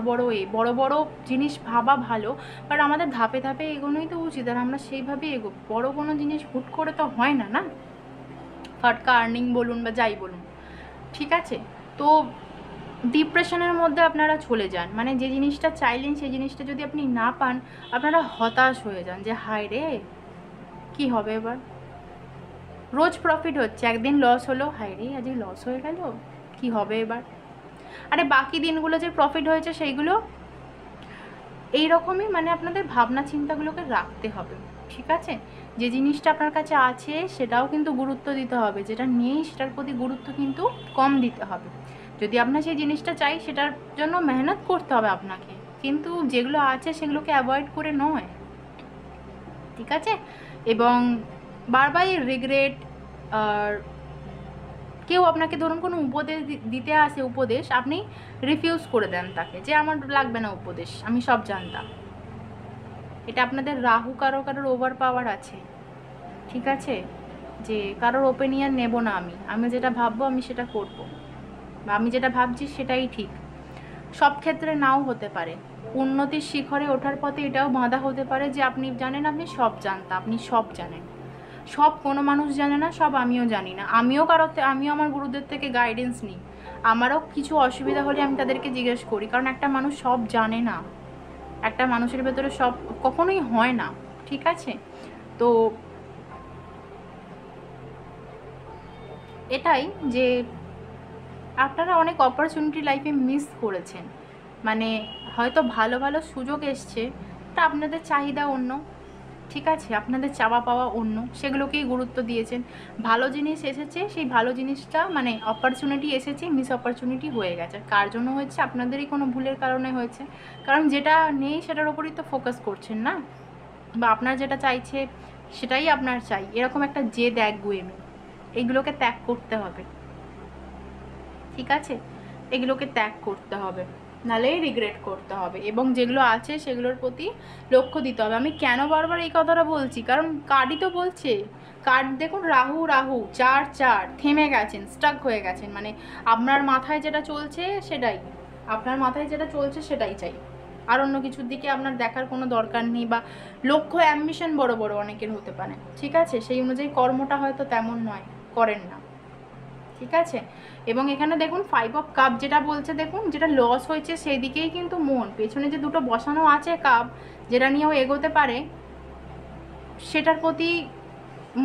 বড় জিনিস ভাবা ভালো, বাট আমাদের ধাপে ধাপে এগোনোই তো উচিত, আর আমরা সেইভাবেই এগোবো। বড় কোনো জিনিস হুট করে তো হয় না, না ফাটকা আর্নিং বলুন বা যাই বলুন। ঠিক আছে, তো ডিপ্রেশনের মধ্যে আপনারা চলে যান, মানে যে জিনিসটা চাইলেন সেই জিনিসটা যদি আপনি না পান, আপনারা হতাশ হয়ে যান যে হায় রে কী হবে এবার। রোজ প্রফিট হচ্ছে, একদিন লস হলো, হায় রে আজকে লস হয়ে গেল, কি হবে এবার। আরে বাকি দিনগুলো যে প্রফিট হয়েছে সেইগুলো, এই রকমই মানে আপনাদের ভাবনা চিন্তাগুলোকে রাখতে হবে। ঠিক আছে, যে জিনিসটা আপনার কাছে আছে সেটাও কিন্তু গুরুত্ব দিতে হবে, যেটা নেই সেটার প্রতি গুরুত্ব কিন্তু কম দিতে হবে। যদি আপনার সেই জিনিসটা চাই সেটার জন্য মেহনত করতে হবে আপনাকে, কিন্তু যেগুলো আছে সেগুলোকে অ্যাভয়েড করে নয়। ঠিক আছে, এবং বারবার রিগ্রেট, আর কেউ আপনাকে ধরুন কোনো উপদেশ দিতে আসে, উপদেশ আপনি রিফিউজ করে দেন তাকে, যে আমার লাগবে না উপদেশ, আমি সব জানতাম। এটা আপনাদের রাহু কারোর ওভার পাওয়ার আছে। ঠিক আছে, যে কারোর ওপিনিয়ন নেব না, আমি যেটা ভাববো আমি সেটা করব, বা আমি যেটা ভাবছি সেটাই ঠিক। সব ক্ষেত্রে নাও হতে পারে। উন্নতির শিখরে ওঠার পথে এটাও বাধা হতে পারে যে আপনি জানেন আপনি সব জানতা, আপনি সব জানেন। সব কোনো মানুষ জানে না, সব আমিও জানি না। আমিও আমার গুরুদের থেকে গাইডেন্স নিই, আমারও কিছু অসুবিধা হলে আমি তাদেরকে জিজ্ঞেস করি, কারণ একটা মানুষ সব জানে না। একটা মানুষের ভেতরে সব কখনোই হয় না, ঠিক আছে? তো এটাই যে আপনারা অনেক অপরচুনিটি লাইফে মিস করেছেন, মানে হয়তো ভালো ভালো সুযোগ এসছে, তা আপনাদের চাহিদা অন্য, ঠিক আছে, আপনাদের চাওয়া পাওয়া অন্য, সেগুলোকেই গুরুত্ব দিয়েছেন। ভালো জিনিস এসেছে, সেই ভালো জিনিসটা মানে অপরচুনিটি এসেছে, মিস অপরচুনিটি হয়ে গেছে। কার জন্য হয়েছে? আপনাদেরই কোনো ভুলের কারণে হয়েছে। কারণ যেটা নেই সেটার ওপরই তো ফোকাস করছেন না, বা আপনার যেটা চাইছে সেটাই আপনার চাই, এরকম একটা জেদ একগুঁয়েমি, এগুলোকে ত্যাগ করতে হবে, ঠিক আছে? এগুলোকে ত্যাগ করতে হবে, নাহলে রিগ্রেট করতে হবে, এবং যেগুলো আছে সেগুলোর প্রতি লক্ষ্য দিতে হবে। আমি কেন বারবার এই কথাটা বলছি, কারণ কার্ডই তো বলছে। কার্ড দেখুন, রাহু রাহু 4-4 থেমে গেছেন, স্টাক হয়ে গেছেন, মানে আপনার মাথায় যেটা চলছে সেটাই, আপনার মাথায় যেটা চলছে সেটাই চাই, আর অন্য কিছুর দিকে আপনার দেখার কোনো দরকার নেই। বা লক্ষ্য অ্যাম্বিশন বড় বড় অনেকের হতে পারে, ঠিক আছে, সেই অনুযায়ী কর্মটা হয়তো তেমন নয়, করেন না, ঠিক আছে? এবং এখানে দেখুন 5 অফ কাপ যেটা বলছে, দেখুন যেটা লস হয়েছে সেই দিকেই কিন্তু মন, পেছনে যে দুটো বসানো আছে কাপ যেটা নিয়েও এগোতে পারে, সেটার প্রতি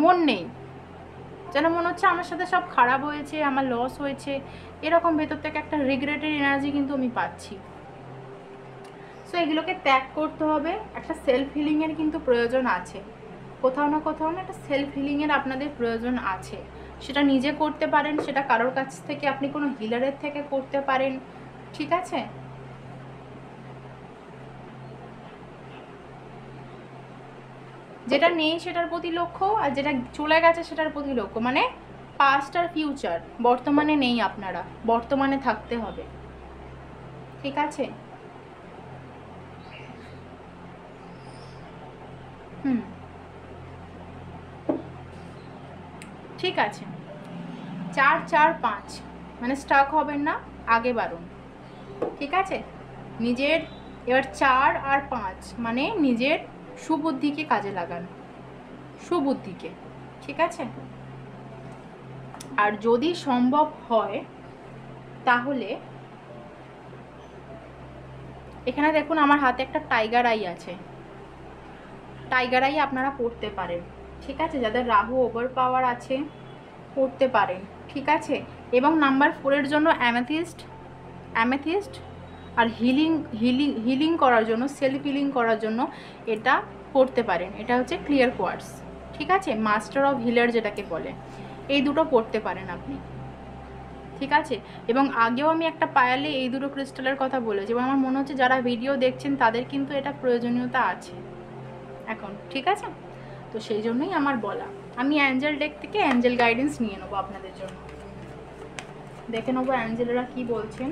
মন নেই, যেন মনে হচ্ছে আমার সাথে সব খারাপ হয়েছে, আমার লস হয়েছে, এরকম ভেতর থেকে একটা রিগ্রেটের এনার্জি কিন্তু আমি পাচ্ছি। সো এগুলোকে ত্যাগ করতে হবে। একটা সেলফ হিলিংয়ের কিন্তু প্রয়োজন আছে, কোথাও না একটা সেলফ হিলিংয়ের আপনাদের প্রয়োজন আছে। সেটা নিজে করতে পারেন, সেটা কারোর কাছ থেকে আপনি কোনো হিলারের থেকে করতে পারেন, ঠিক আছে? যেটা নেই সেটার প্রতি লক্ষ্য, আর যেটা চলে গেছে সেটার প্রতি লক্ষ্য, মানে পাস্ট আর ফিউচার, বর্তমানে নেই আপনারা, বর্তমানে থাকতে হবে, ঠিক আছে? ঠিক আছে, 4-4-5 মানে স্টাক হবেন না, আগে বাড়ুন, ঠিক আছে? নিজের এবার 4 আর 5 মানে নিজের সুবুদ্ধিকে কাজে লাগান, সুবুদ্ধিকে, ঠিক আছে? আর যদি সম্ভব হয় তাহলে এখানে দেখুন আমার হাতে একটা টাইগার আই আছে, টাইগার আই আপনারা পড়তে পারেন, ঠিক আছে? যাদের রাহু ওভার পাওয়ার আছে পড়তে পারেন, ঠিক আছে? এবং নাম্বার 4-এর জন্য অ্যামেথিস্ট আর হিলিং করার জন্য, সেলফ হিলিং করার জন্য এটা পড়তে পারেন। এটা হচ্ছে ক্লিয়ার কোয়ার্টস, ঠিক আছে, মাস্টার অফ হিলার যেটাকে বলে, এই দুটো পড়তে পারেন আপনি, ঠিক আছে? এবং আগেও আমি একটা পায়ালে এই দুটো ক্রিস্টালের কথা বলেছি, এবং আমার মনে হচ্ছে যারা ভিডিও দেখছেন তাদের কিন্তু এটা প্রয়োজনীয়তা আছে এখন, ঠিক আছে? তো সেই জন্যই আমার বলা। আমি অ্যাঞ্জেল ডেক থেকে অ্যাঞ্জেল গাইডেন্স নিয়ে নেবো আপনাদের জন্য, দেখে নেবো অ্যাঞ্জেলরা কি বলছেন।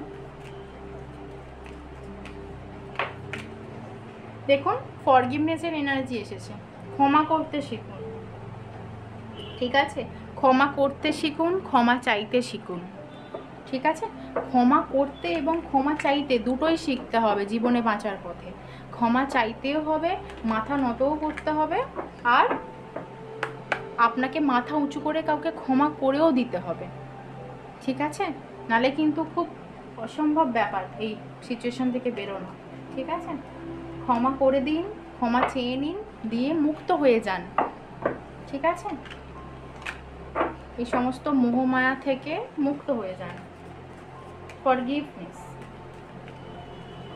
দেখুন ফরগিভনেসের এনার্জি এসেছে, ক্ষমা করতে শিখুন, ঠিক আছে? ক্ষমা করতে শিখুন, ক্ষমা চাইতে শিখুন, ঠিক আছে? ক্ষমা করতে এবং ক্ষমা চাইতে দুটোই শিখতে হবে জীবনে বাঁচার পথে। ক্ষমা চাইতেও হবে, মাথা নতও করতে হবে, আর আপনাকে মাথা উঁচু করে কাউকে ক্ষমা করেও দিতে হবে, ঠিক আছে? নালে কিন্তু খুব অসম্ভব ব্যাপার এই সিচুয়েশন থেকে বেরোনো, ঠিক আছে? ক্ষমা করে দিন, ক্ষমা চেয়ে নিন, দিয়ে মুক্ত হয়ে যান, ঠিক আছে? এই সমস্ত মোহমায়া থেকে মুক্ত হয়ে যান। ফরগিভনেস,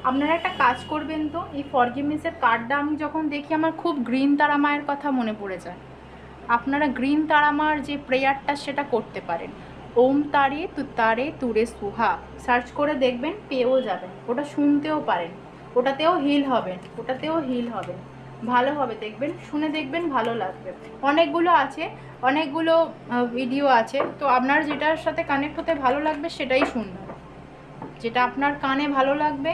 আপনারা একটা কাজ করবেন তো, এই ফরগিভনেসের কার্ডটা আমি যখন দেখি আমার খুব গ্রিন তারা মায়ের কথা মনে পড়ে যায়। আপনারা গ্রিন তারা মার যে প্রেয়ারটা সেটা করতে পারেন, ওম তারে তুতারে তুরে সুহা, সার্চ করে দেখবেন, পেয়েও যাবেন, ওটা শুনতেও পারেন, ওটাতেও হিল হবেন, ভালো হবে, দেখবেন, শুনে দেখবেন, ভালো লাগবে। অনেকগুলো আছে, অনেকগুলো ভিডিও আছে, তো আপনার যেটার সাথে কানেক্ট হতে ভালো লাগবে সেটাই শুনবেন, যেটা আপনার কানে ভালো লাগবে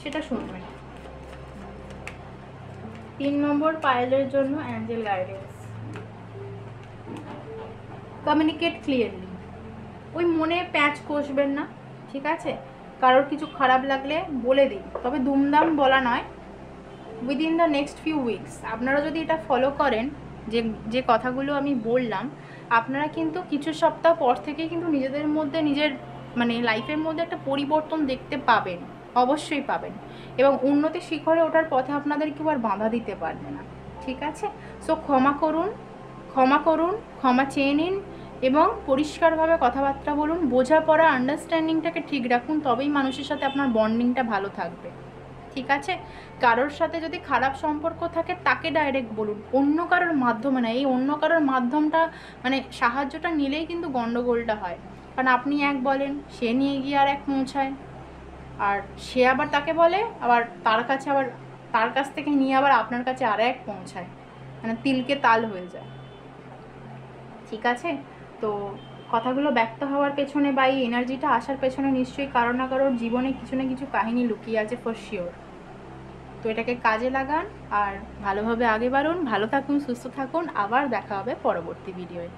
সেটা শুনবেন। 3 নম্বর পাইলের জন্য অ্যাঞ্জেল গাইডেন্স, কমিউনিকেট ক্লিয়ারলি, ওই মনে প্যাঁচ কষবেন না, ঠিক আছে? কারোর কিছু খারাপ লাগলে বলে দিন, তবে দুমদাম বলা নয়, within the next few weeks আপনারা যদি এটা ফলো করেন, যে যে কথাগুলো আমি বললাম, আপনারা কিন্তু কিছু সপ্তাহ পর থেকে কিন্তু নিজেদের মধ্যে, নিজের মানে লাইফের মধ্যে একটা পরিবর্তন দেখতে পাবেন, অবশ্যই পাবেন, এবং উন্নতির শিখরে ওঠার পথে আপনাদের কেউ আর বাধা দিতে পারবে না। ঠিক আছে? সো ক্ষমা করুন, ক্ষমা করুন, ক্ষমা চেয়ে নিন এবং পরিষ্কারভাবে কথাবার্তা বলুন, বোঝাপড়া আন্ডারস্ট্যান্ডিংটাকে ঠিক রাখুন, তবেই মানুষের সাথে আপনার বন্ডিংটা ভালো থাকবে। ঠিক আছে? কারোর সাথে যদি খারাপ সম্পর্ক থাকে তাকে ডাইরেক্ট বলুন, অন্য কারোর মাধ্যমে না। এই অন্য কারোর মাধ্যমটা মানে সাহায্যটা নিলেই কিন্তু গণ্ডগোলটা হয়, কারণ আপনি এক বলেন, সে নিয়ে গিয়ে আর এক পৌঁছায়, আর সে আবার তাকে বলে, আবার তার কাছে আবার তার কাছ থেকে নিয়ে আবার আপনার কাছে আর এক পৌঁছায়, মানে তিলকে তাল হয়ে যায়। ঠিক আছে? তো কথাগুলো ব্যক্ত হওয়ার পেছনে বা এই এনার্জিটা আসার পেছনে নিশ্চয়ই কারো না কারোর জীবনে কিছু না কিছু কাহিনী লুকিয়ে আছে ফর শিওর। তো এটাকে কাজে লাগান আর ভালোভাবে আগে বাড়ুন। ভালো থাকুন, সুস্থ থাকুন, আবার দেখা হবে পরবর্তী ভিডিওয়ে।